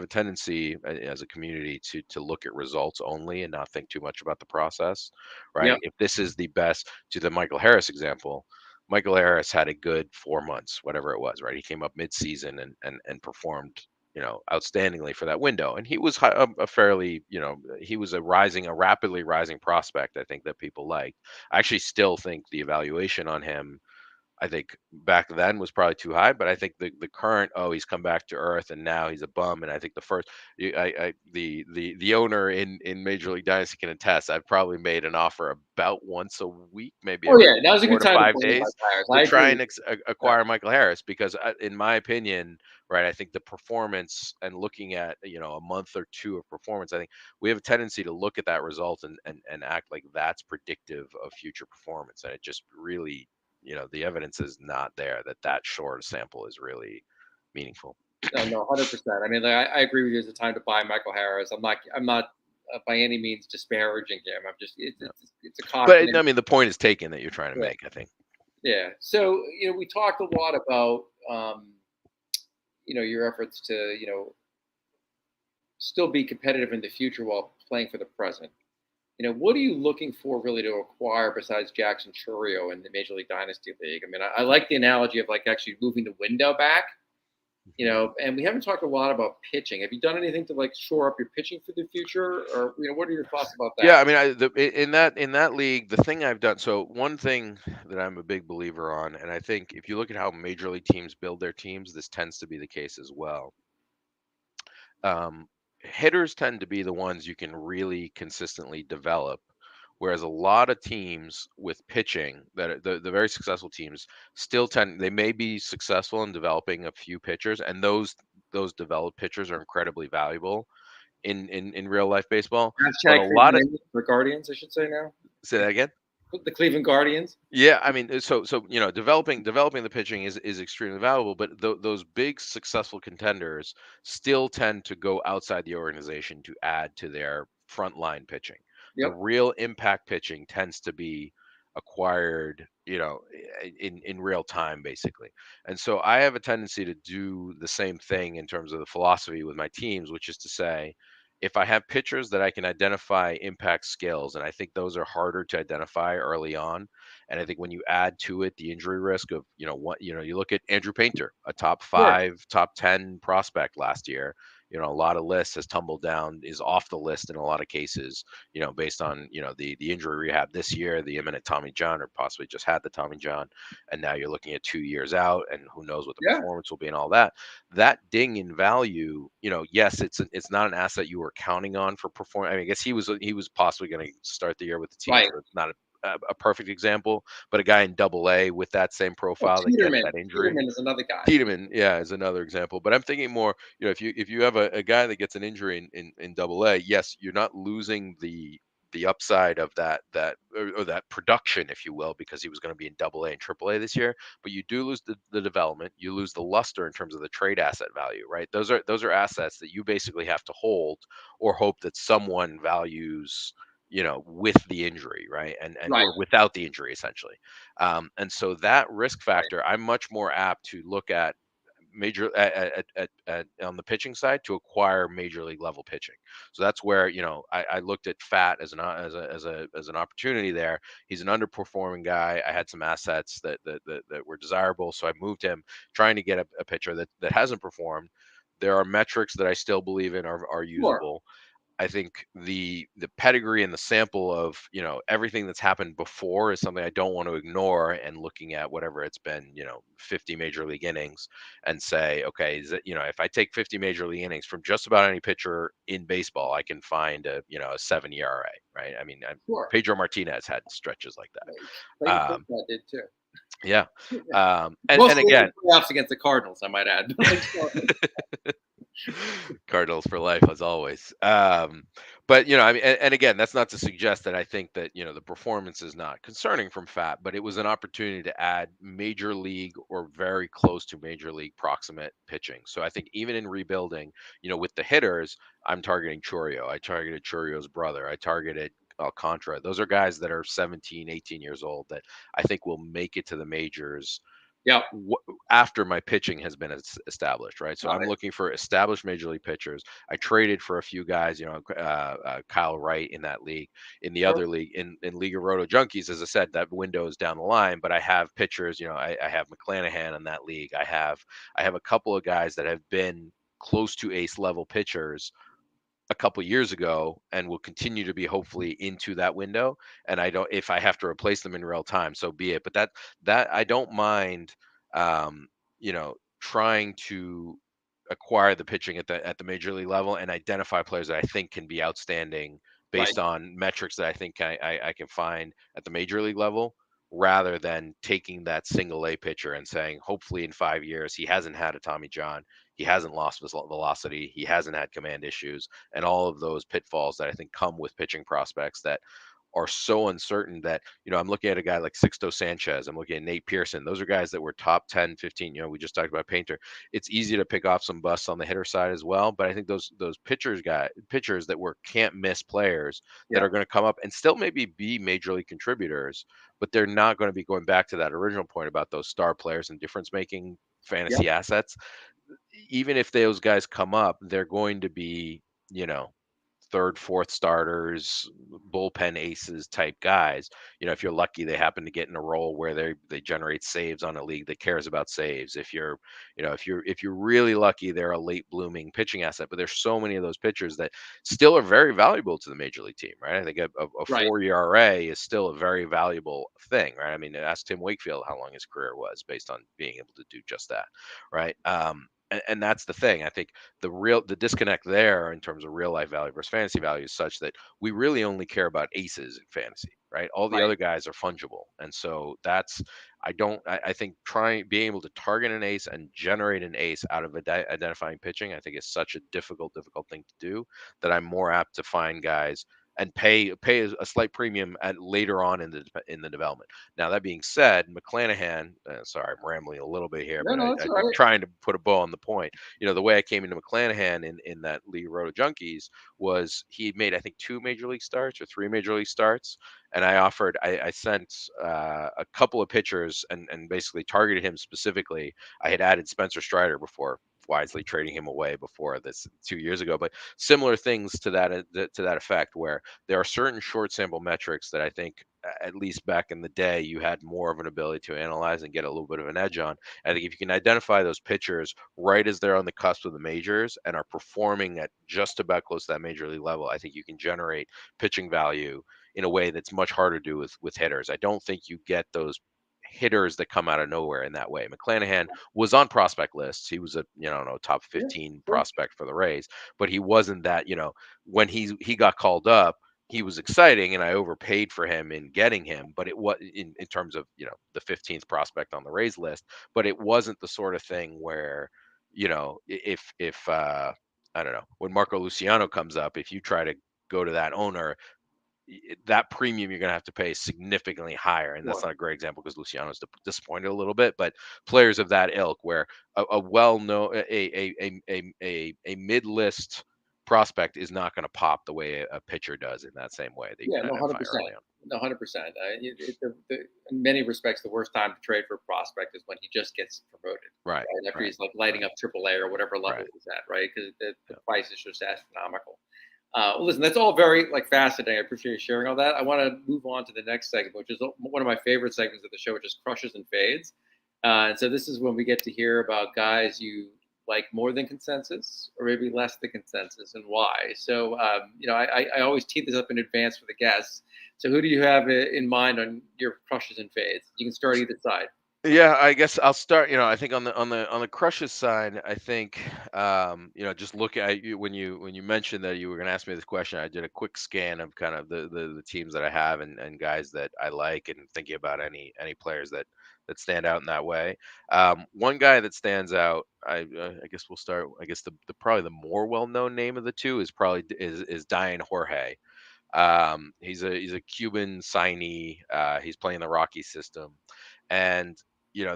a tendency as a community to look at results only and not think too much about the process, right? Yep. If this is the best, to the Michael Harris example, Michael Harris had a good 4 months, whatever it was, right? He came up mid-season and performed, outstandingly for that window, and he was a fairly, he was a rapidly rising prospect. I think that people liked. I actually still think the evaluation on him, I think back then was probably too high, but I think the current, oh, he's come back to earth and now he's a bum. And I think the first, the owner in Major League Dynasty can attest. I've probably made an offer about once a week, maybe Oh every yeah, now's a four good to time to five bring in my days, tires. to I try agree. and Yeah. acquire Michael Harris because, in my opinion, right, I think the performance and looking at a month or two of performance, I think we have a tendency to look at that result and act like that's predictive of future performance, and it just really, the evidence is not there that that short sample is really meaningful. No, no, 100%. I mean, like, I agree with you. It's a time to buy Michael Harris. I'm not by any means disparaging him. I'm just Yeah. it's a But caution. I mean, the point is taken that you're trying to Yeah, make, I think. yeah. So we talked a lot about your efforts to still be competitive in the future while playing for the present. What are you looking for really to acquire besides Jackson Churio in the Major League Dynasty League? I mean, I like the analogy of like actually moving the window back. Mhm. And we haven't talked a lot about pitching. Have you done anything to like shore up your pitching for the future, or what are your thoughts about Yeah, that? I mean, in that league, the thing I've done. So one thing that I'm a big believer on, and I think if you look at how major league teams build their teams, this tends to be the case as well. um, Hitters tend to be the ones you can really consistently develop, whereas a lot of teams with pitching the very successful teams still tend they may be successful in developing a few pitchers, and those developed pitchers are incredibly valuable in real life baseball. But a Hashtag lot Cleveland of Indians or Guardians, I should say now. say that again. The Cleveland Guardians. Yeah, I mean, so developing the pitching is extremely valuable, but those big successful contenders still tend to go outside the organization to add to their frontline pitching. The Yep. real impact pitching tends to be acquired, in real time, basically. And so I have a tendency to do the same thing in terms of the philosophy with my teams, which is to say, if I have pitchers that I can identify impact skills, and I think those are harder to identify early on, and I think when you add to it the injury risk of, you look at Andrew Painter, a top Sure. 5, top 10 prospect last year. A lot of lists has tumbled down, is off the list in a lot of cases, based on, the injury rehab this year, the imminent Tommy John, or possibly just had the Tommy John. And now you're looking at 2 years out, and who knows what the Yeah. performance will be and all that. That ding in value, yes, it's not an asset you were counting on for performance. I mean, I guess he was possibly going to start the year with the team, Right. so it's not a perfect example, but a guy in Double A with that same Oh, profile that gets Peterman. that injury. Peterman is another guy. Tiedemann, yeah, is another example. But I'm thinking more, if you have a guy that gets an injury in Double A, yes, you're not losing the upside of or that production, if you will, because he was going to be in Double A and Triple A this year. But you do lose the development, you lose the luster in terms of the trade asset value, right? Those are assets that you basically have to hold or hope that someone values, with the injury, right? And Right. or without the injury, essentially. And so that risk Right. factor, I'm much more apt to look at major at on the pitching side to acquire major league level pitching. So that's where, I looked at Fat as an opportunity there. He's an underperforming guy. I had some assets that were desirable, so I moved him, trying to get a pitcher that hasn't performed. There are metrics that I still believe in are Sure. usable. I think the pedigree and the sample of, everything that's happened before is something I don't want to ignore, and looking at whatever it's been, 50 major league innings, and say, okay, is it, if I take 50 major league innings from just about any pitcher in baseball, I can find a 7 ERA, right? I mean, Sure. Pedro Martinez had stretches like Like, that. Clayton Kershaw did too. Yeah. Yeah. And Mostly in again, the playoffs against the Cardinals, I might add. Like, so- Cardinals for life, as always. But I mean, and again, that's not to suggest that I think that the performance is not concerning from Fat, but it was an opportunity to add major league or very close to major league proximate pitching. So I think even in rebuilding, with the hitters, I'm targeting Churio. I targeted Churio's brother. I targeted Alcantara. Those are guys that are 17, 18 years old that I think will make it to the majors yeah. after my pitching has been established, right? So Got I'm it. looking for established major league pitchers. I traded for a few guys, Kyle Wright in that league. In the Sure. other league, in League of Roto Junkies, as I said, that window is down the line. But I have pitchers, I have McClanahan in that league. I have a couple of guys that have been close to ace level pitchers a couple years ago, and will continue to be, hopefully, into that window. And I don't, if I have to replace them in real time, so be it. But that I don't mind, um, trying to acquire the pitching at the major league level, and identify players that I think can be outstanding Right. based on metrics that I think I can find at the major league level, rather than taking that single A pitcher and saying, hopefully in 5 years he hasn't had a Tommy John, he hasn't lost his velocity, he hasn't had command issues, and all of those pitfalls that I think come with pitching prospects that are so uncertain that, I'm looking at a guy like Sixto Sanchez, I'm looking at Nate Pearson. Those are guys that were top 10, 15. We just talked about Painter. It's easy to pick off some busts on the hitter side as well, but I think those pitchers that were can't miss players that Yeah. are going to come up and still maybe be major league contributors, but they're not going to be going back to that original point about those star players and difference making Yeah. fantasy assets. Even if those guys come up, they're going to be, you know, third, fourth starters, bullpen aces type guys. If you're lucky, they happen to get in a role where they generate saves on a league that cares about saves. If you're really lucky, they're a late blooming pitching asset. But there's so many of those pitchers that still are very valuable to the major league team, right? I think a Right. 4 ERA is still a very valuable thing, right? I mean, ask Tim Wakefield how long his career was based on being able to do just that, right? And that's the thing. I think the disconnect there in terms of real life value versus fantasy value is such that we really only care about aces in fantasy, right? All the Right. other guys are fungible, and so that's I think being able to target an ace and generate an ace out of identifying pitching, I think is such a difficult thing to do, that I'm more apt to find guys and pay a slight premium at later on in the development. Now that being said, McClanahan, sorry, I'm rambling a little bit here, No, but no, that's all I'm right. trying to put a bow on the point. The way I came into McClanahan in that League Roto Junkies was he made, I think, 2 major league starts or 3 major league starts, and I sent a couple of pitchers and basically targeted him specifically. I had added Spencer Strider before wisely trading him away before this 2 years ago, but similar things to that effect, where there are certain short sample metrics that I think, at least back in the day, you had more of an ability to analyze and get a little bit of an edge on. I think if you can identify those pitchers right as they're on the cusp of the majors and are performing at just about close to that major league level, I think you can generate pitching value in a way that's much harder to do with hitters. I don't think you get those hitters that come out of nowhere in that way. McClanahan was on prospect lists. He was a, no, top Yeah. 15 Sure. prospect for the Rays, but he wasn't that, when he got called up, he was exciting, and I overpaid for him in getting him, but it was in terms of, the 15th prospect on the Rays list, but it wasn't the sort of thing where, if I don't know, when Marco Luciano comes up, if you try to go to that owner, that premium you're going to have to pay is significantly higher. And that's Sure. not a great example because Luciano's disappointed a little bit, but players of that ilk, where a well-known, a mid-list prospect is not going to pop the way a pitcher does in that same way that you Yeah. can No, hundred identify percent. early on. No, 100%. In many respects, the worst time to trade for a prospect is when he just gets promoted, Right, right? After right, he's like lighting right, up AAA or whatever level right. he's at, right? Because the Yeah. price is just astronomical. Well, listen, that's all very like fascinating. I appreciate you sharing all that. I want to move on to the next segment, which is one of my favorite segments of the show, which is crushes and fades. And so this is when we get to hear about guys you like more than consensus, or maybe less than consensus, and why. So, I always tee this up in advance for the guests. So, who do you have in mind on your crushes and fades? You can start either side. Yeah, I guess I'll start. I think on the crushes side, I think, just look at you when you mentioned that you were going to ask me this question. I did a quick scan of kind of the teams that I have and guys that I like, and thinking about any players that stand out in that way. One guy that stands out, I guess we'll start. I guess the probably the more well known name of the two is Diane Jorge. He's a Cuban signee. He's playing the Rocky system, and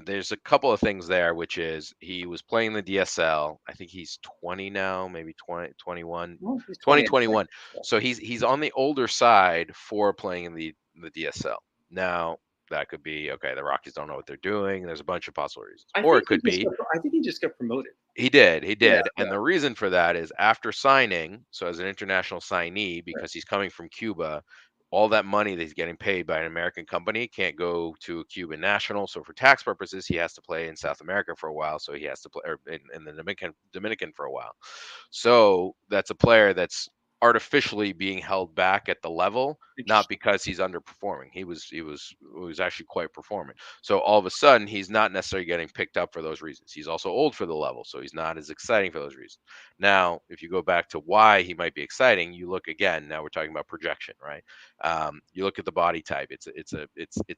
there's a couple of things there, which is he was playing the DSL. I think he's 20 now, maybe 20, 21, Well, he's 20, 20, I think. 21. Yeah. So he's on the older side for playing in the DSL. Now that could be okay. The Rockies don't know what they're doing. There's a bunch of possible reasons, I or it think he could just be got, I think he just got promoted. he Yeah, did. yeah, And the reason for that is after signing, so as an international signee, right. because he's coming from Cuba, all that money that he's getting paid by an American company can't go to a Cuban national. So for tax purposes, he has to play in South America for a while. So he has to play or in the Dominican for a while. So that's a player that's artificially being held back at the level, not Interesting. because he's underperforming. He was actually quite performing. So all of a sudden, he's not necessarily getting picked up for those reasons. He's also old for the level, so he's not as exciting for those reasons. Now, if you go back to why he might be exciting, you look again. Now we're talking about projection, right? You look at the body type. It's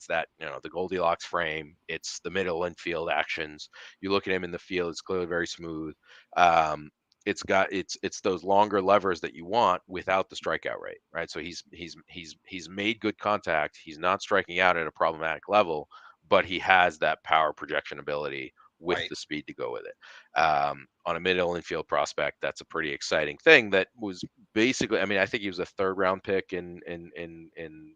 that the Goldilocks frame. It's the middle infield actions. You look at him in the field. It's clearly very smooth. Um, it's those longer levers that you want without the strikeout rate, right? So he's made good contact. He's not striking out at a problematic level, but he has that power projection ability with Right. the speed to go with it. On a middle infield prospect, that's a pretty exciting thing. That was basically, I mean, I think he was a third round pick in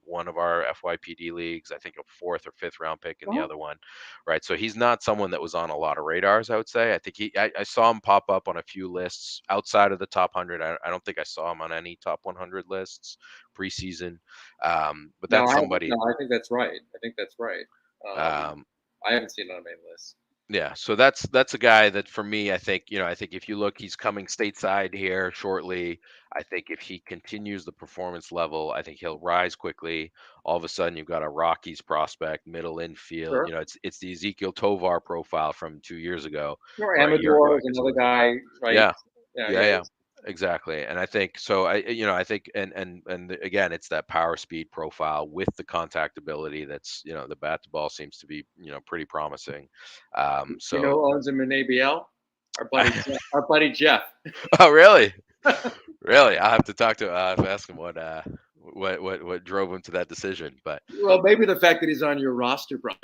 one of our FYPD leagues. I think a fourth or fifth round pick in the Uh-huh. other one, right? So he's not someone that was on a lot of radars, I would say. I think I saw him pop up on a few lists outside of the top 100. I don't think I saw him on any top 100 lists preseason. But No, that's somebody. I think that's right. I think that's right. Um, Um, I haven't seen it on my list. yeah, so that's a guy that for me, I think, I think if you look, he's coming stateside here shortly. I think if he continues the performance level, I think he'll rise quickly. All of a sudden, you've got a Rockies prospect, middle infield. Sure. It's the Ezekiel Tovar profile from 2 years ago, Sure. or a year ago, Amador I is guess it another was. guy, right? Yeah, Yeah, yeah, yeah. yeah, exactly. And I think so. I think, again, it's that power speed profile with the contact ability. That's the bat to ball seems to be pretty promising. You know So. who owns him in ABL? Our buddy Jeff. Oh, really? Really? I'll have to talk to. I'll have to ask him what drove him to that decision. But Well, maybe the fact that he's on your roster, brother.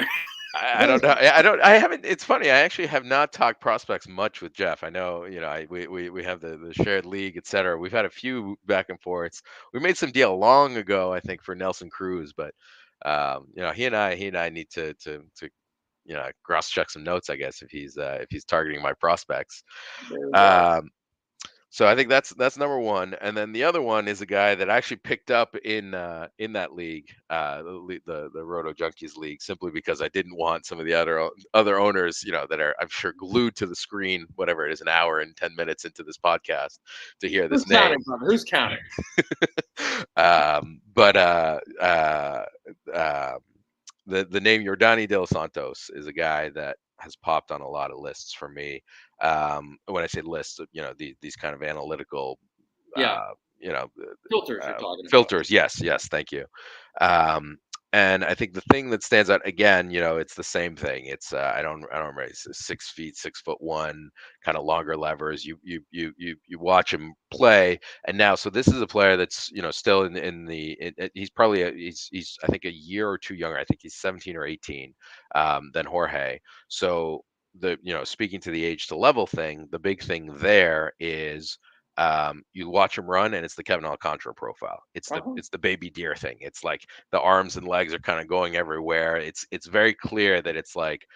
I don't know. I don't. I haven't. It's funny. I actually have not talked prospects much with Jeff. I know. We have the shared league, et cetera. We've had a few back and forths. We made some deal long ago, I think, for Nelson Cruz. But he and I need to cross check some notes, I guess, if he's targeting my prospects. There we go. Um, So I think that's number one, and then the other one is a guy that I actually picked up in that league, the Roto Junkies league, simply because I didn't want some of the other owners, that are, I'm sure, glued to the screen, whatever it is, an hour and 10 minutes into this podcast, to hear Who's this counting, name. brother? Who's counting? But um, the name Yordani De Los Santos is a guy that has popped on a lot of lists for me. When I say lists, these kind of analytical, Yeah, uh, you know, filters you're talking about. filters. Yes, yes, thank you. Um, and I think the thing that stands out again, it's the same thing. It's I don't remember. It's 6 feet, 6'1", kind of longer levers. You watch him play, and now so this is a player that's still he's probably he's I think a year or two younger. I think he's 17 or 18 than Jorge. So speaking to the age to level thing, the big thing there is you watch him run, and it's the Kevin Alcantara profile. It's the Uh-huh. it's the baby deer thing. It's like the arms and legs are kind of going everywhere. It's very clear that it's like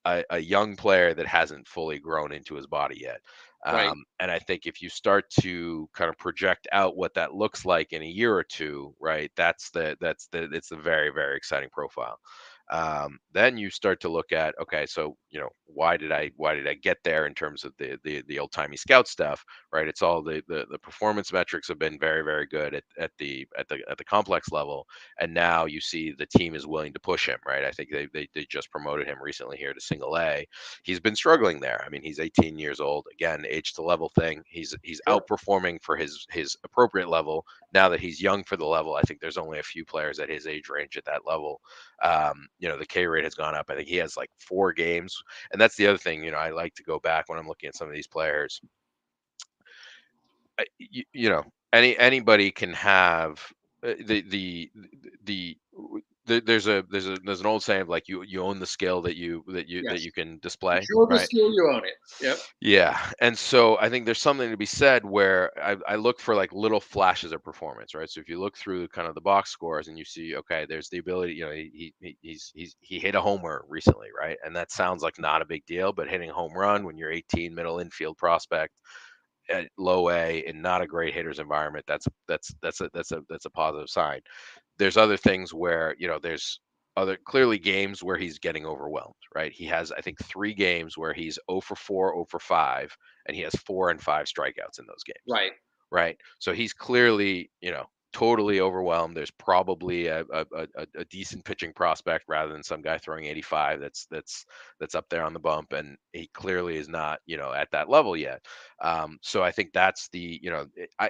a young player that hasn't fully grown into his body yet. Right, And I think if you start to kind of project out what that looks like in a year or two, right? It's a very, very exciting profile. Then you start to look at, okay, so why did I get there in terms of the old timey scout stuff, right? It's all the performance metrics have been very, very good at the complex level, and now you see the team is willing to push him, right? I think they just promoted him recently here to single A. He's been struggling there. I mean, he's 18 years old. Again, age to level thing. He's sure. outperforming for his appropriate level. Now that he's young for the level, I think there's only a few players at his age range at that level. The K rate has gone up. I think he has like 4 games, and that's the other thing. I like to go back when I'm looking at some of these players. I- you, you know anybody can have the there's an old saying of like you own the skill that you Yes. can display, Show the right? skill, you own it. Yep. Yeah, and so I think there's something to be said where I look for like little flashes of performance, right? So if you look through kind of the box scores and you see, okay, there's the ability, he hit a homer recently, right? And that sounds like not a big deal, but hitting a home run when you're 18, middle infield prospect at low A in not a great hitter's environment, that's a positive sign. There's other things where there's other clearly games where he's getting overwhelmed, right? He has, I think, 3 games where he's 0 for 4, 0 for 5, and he has 4 and 5 strikeouts in those games, Right. right? So he's clearly, totally overwhelmed. There's probably a decent pitching prospect rather than some guy throwing 85 that's up there on the bump, and he clearly is not, at that level yet. So I think that's the,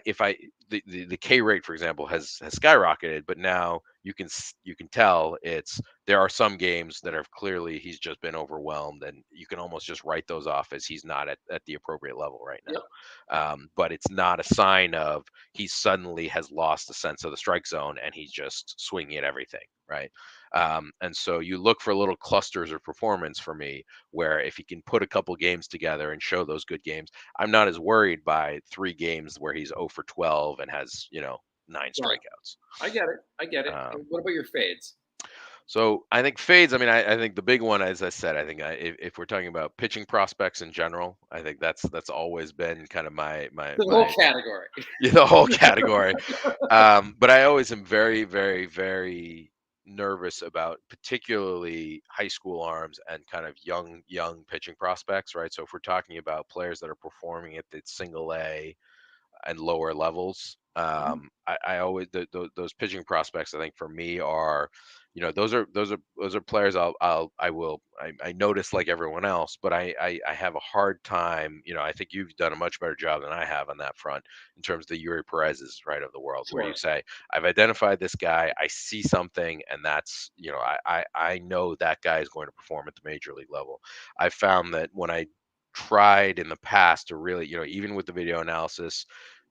if I the K rate, for example, has skyrocketed, but now you can tell there are some games that are clearly he's just been overwhelmed, and you can almost just write those off as he's not at the appropriate level right Yep. now. But it's not a sign of he suddenly has lost the sense of the strike zone and he's just swinging at everything, right? And so you look for little clusters of performance for me, where if he can put a couple games together and show those good games, I'm not as worried by 3 games where he's 0 for 12 and has 9 Right. strikeouts. I get it. I get it. Um, And what about your fades? so I think fades. I mean, I think the big one, as I said, I think if we're talking about pitching prospects in general, I think that's always been kind of The whole my category. the whole category. But I always am very, very, very nervous about particularly high school arms and kind of young pitching prospects, right? So if we're talking about players that are performing at the single A and lower levels. Mhm. I always those pitching prospects. I think for me are, those are players I notice like everyone else, but I have a hard time. I think you've done a much better job than I have on that front in terms of the Yuri Perez's right of the world, where you Sure. say I've identified this guy, I see something, and that's I know that guy is going to perform at the major league level. I found that when I tried in the past to really, even with the video analysis,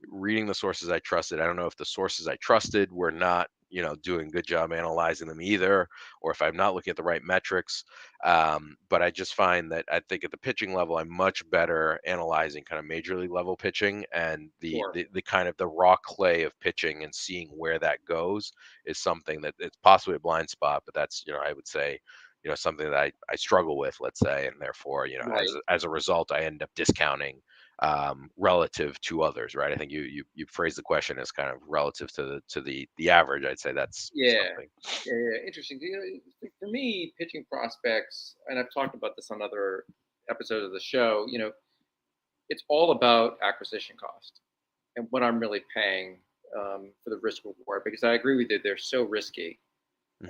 reading the sources I trusted. I don't know if the sources I trusted were not, doing a good job analyzing them either, or if I'm not looking at the right metrics. But I just find that I think at the pitching level, I'm much better analyzing kind of major league level pitching, and Sure. the kind of the raw clay of pitching and seeing where that goes is something that it's possibly a blind spot, but that's, I would say, something that I struggle with, let's say, and therefore, Right. as a result, I end up discounting relative to others, right? I think you phrased the question as kind of relative to the average. I'd say that's Yeah. something. Yeah, yeah. Interesting. For me, pitching prospects, and I've talked about this on other episodes of the show, it's all about acquisition cost and what I'm really paying for the risk reward, because I agree with you, they're so risky.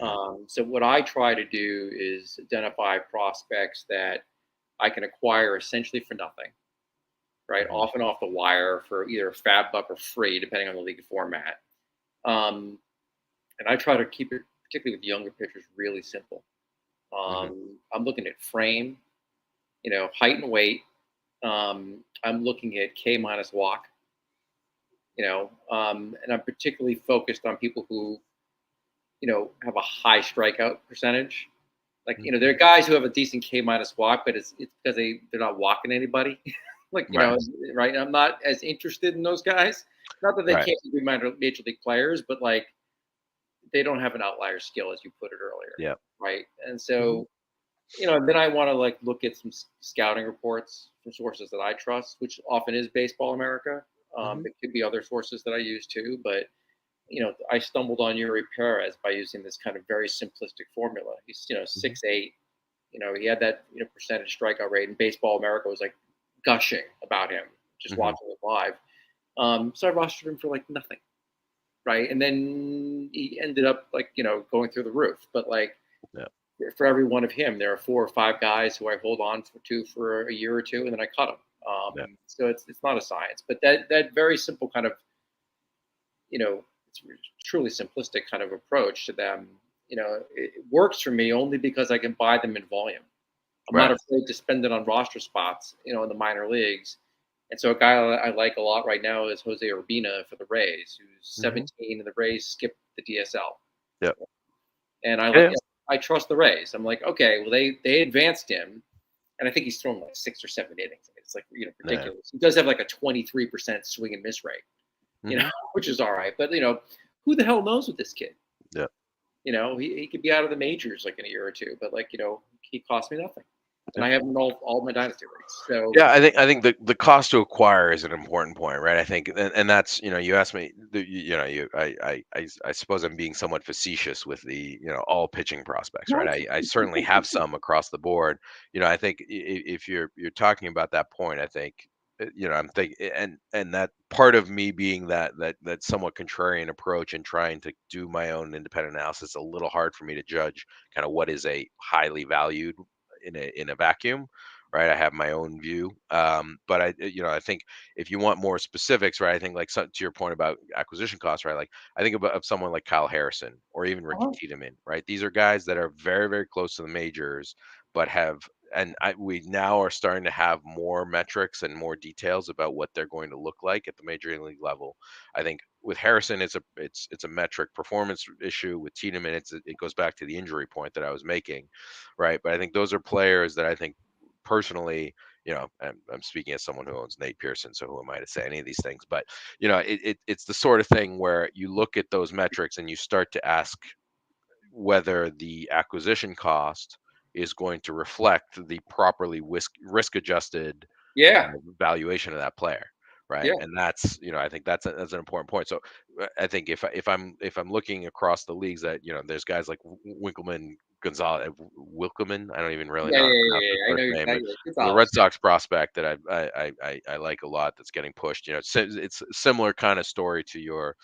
Hmm. So what I try to do is identify prospects that I can acquire essentially for nothing, right? Hmm. Often off the wire for either a fab buck or free, depending on the league format. Um, and I try to keep it, particularly with younger pitchers, really simple. Hmm. I'm looking at frame, height and weight. I'm looking at K minus walk, and I'm particularly focused on people who, have a high strikeout percentage. Like, there Hmm. are guys who have a decent K minus walk, but it's because they're not walking anybody. Like, Right. right. I'm not as interested in those guys. Not that they Right. can't be major league players, but like they don't have an outlier skill, as you put it earlier, Yeah. right? And Hmm. so, then I want to like look at some scouting reports from sources that I trust, which often is Baseball America. Hmm. It could be other sources that I use too, but I stumbled on Yuri Perez by using this kind of very simplistic formula. He's Hmm. 6'8". He had that percentage strikeout rate, and Baseball America was like gushing about him just Hmm. watching it live. So I rostered him for like nothing, right? And then he ended up like going through the roof. But like Yeah. for every one of him, there are 4 or 5 guys who I hold on to for a year or two, and then I cut them. Yeah. So it's not a science, but that very simple kind of it's truly simplistic kind of approach to them. It works for me only because I can buy them in volume. I'm not Right. afraid to spend it on roster spots, in the minor leagues. And so a guy I like a lot right now is Jose Urbina for the Rays, who's Hmm. 17, and the Rays skipped the DSL. Yeah. And Yeah. I trust the Rays. I'm like, okay, well they advanced him, and I think he's thrown like 6 or 7 innings. It's like Yeah. ridiculous. He does have like a 23% swing and miss rate, Hmm. which is all right. But who the hell knows with this kid? Yeah. He could be out of the majors like in a year or two, but like he cost me nothing, and Yeah. I have him in all my dynasty leagues. So Yeah, I think the cost to acquire is an important point, right? I think, and that's, you asked me, I suppose I'm being somewhat facetious with the, all pitching prospects, right? no, I certainly have some across the board. I think if you're talking about that point, I think, I'm thinking, and that part of me being that somewhat contrarian approach and trying to do my own independent analysis, a little hard for me to judge kind of what is a highly valued in a vacuum, right? I have my own view. But I think if you want more specifics, right? I think like to your point about acquisition costs, right? Like I think about of someone like Kyle Harrison or even Ricky Uh-huh. Tiedemann, right? These are guys that are very, very close to the majors, but we now are starting to have more metrics and more details about what they're going to look like at the major league level. I think with Harrison, it's a metric performance issue. With Tiedemann, it goes back to the injury point that I was making, right? But I think those are players that I think personally, I'm speaking as someone who owns Nate Pearson, so who am I to say any of these things? But it's the sort of thing where you look at those metrics and you start to ask whether the acquisition cost is going to reflect the properly risk adjusted Yeah. valuation of that player, right? Yeah. And that's, I think that's an important point. So I think if I'm looking across the leagues, that there's guys like Winkleman, Gonzalez, Wilkeman. I don't even really Yeah. know Yeah. how to Yeah. pronounce his Yeah. I know first you're name, but exactly. It's the Red Alex. Sox prospect that I like a lot, that's getting pushed. It's a similar kind of story to your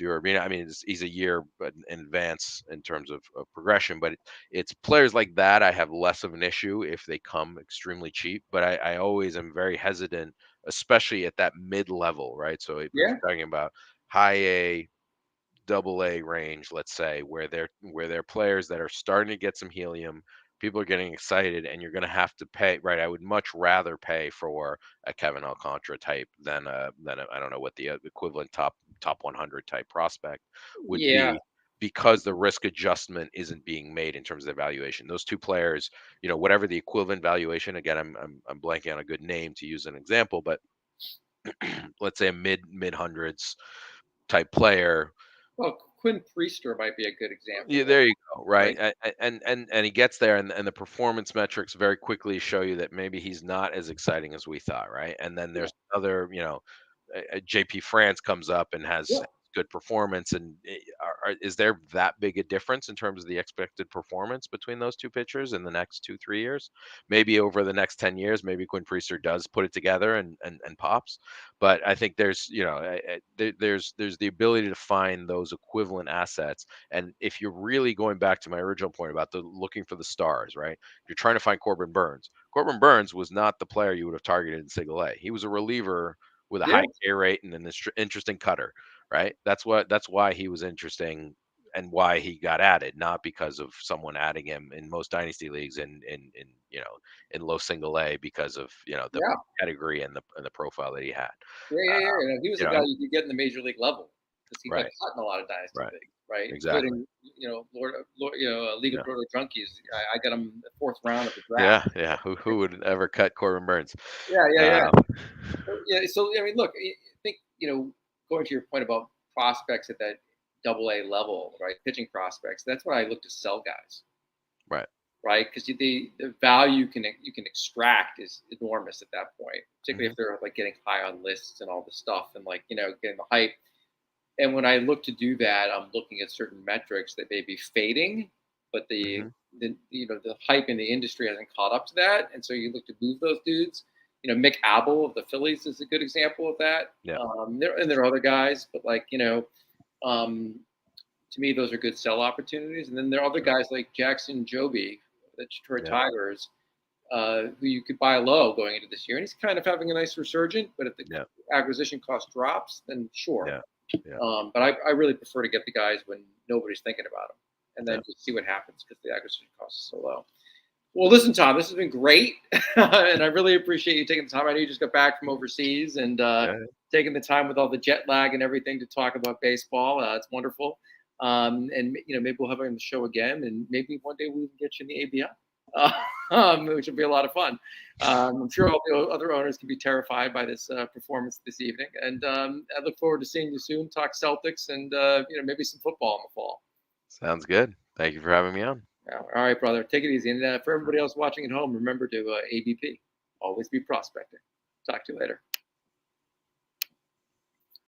arena. I mean, he's a year but in advance in terms of progression, but it's players like that I have less of an issue if they come extremely cheap. But I always am very hesitant, especially at that mid level, right? So if Yeah. you're talking about high A, double A range, let's say, where they're players that are starting to get some helium, people are getting excited, and you're going to have to pay, right? I would much rather pay for a Kevin Alcantara type than I don't know what the equivalent top 100 type prospect would Yeah. be, because the risk adjustment isn't being made in terms of the valuation. Those two players, whatever the equivalent valuation. Again, I'm blanking on a good name to use an example, but let's say a mid hundreds type player. Well, Quinn Priester might be a good example Yeah, of that, there you go. Right, right? and he gets there, and the performance metrics very quickly show you that maybe he's not as exciting as we thought, right? And then Yeah. there's other, JP France comes up and has Yeah. good performance, and is there that big a difference in terms of the expected performance between those two pitchers in the next 2-3 years? Maybe over the next 10 years, maybe Quinn Priester does put it together and pops. But I think there's, there's the ability to find those equivalent assets. And if you're really going back to my original point about the looking for the stars, right? You're trying to find Corbin Burns. Corbin Burns was not the player you would have targeted in single A. He was a reliever with a Yeah. high K rate and an interesting cutter, right? That's why he was interesting and why he got added, not because of someone adding him in most dynasty leagues in low single A because of the Yeah. pedigree and the profile that he had. Yeah. Yeah. Yeah. Uh, And he was you a guy know, you could get in the major league level because he got right, cut in a lot of dynasty right, leagues, right? exactly. Including League of Yeah. Broto Junkies. I got him in the fourth round of the draft. Yeah, yeah. Who would ever cut Corbin Burns? Yeah. Yeah. Yeah. Uh, Yeah. So I mean, look, I think going to your point about prospects at that double A level, right? Pitching prospects. That's when I look to sell guys, right. right? Because the value you can extract is enormous at that point, particularly Hmm. if they're like getting high on lists and all this stuff, and like getting the hype. And when I look to do that, I'm looking at certain metrics that may be fading, but the Hmm. the the hype in the industry hasn't caught up to that, and so you look to move those dudes. Mick Abel of the Phillies is a good example of that. Yeah, There are other guys, but like um, to me, those are good sell opportunities. And then there are other sure. guys like Jackson Joby, the Detroit Yeah, Tigers, who you could buy low going into this year. And he's kind of having a nice resurgent, but if the yeah, acquisition cost drops, then sure. yeah, yeah, But I really prefer to get the guys when nobody's thinking about them and yeah. then just see what happens because the acquisition cost is so low. Well, listen, Tom, this has been great. And I really appreciate you taking the time. I know you just got back from overseas and Yeah. taking the time with all the jet lag and everything to talk about baseball. It's wonderful. And maybe we'll have you on the show again, and maybe one day we can get you in the ABL, which will be a lot of fun. I'm sure all the other owners can be terrified by this performance this evening, and I look forward to seeing you soon. Talk Celtics, and maybe some football in the fall. Sounds good. Thank you for having me on. All right, brother. Take it easy. And for everybody else watching at home, remember to ABP. Always be prospecting. Talk to you later.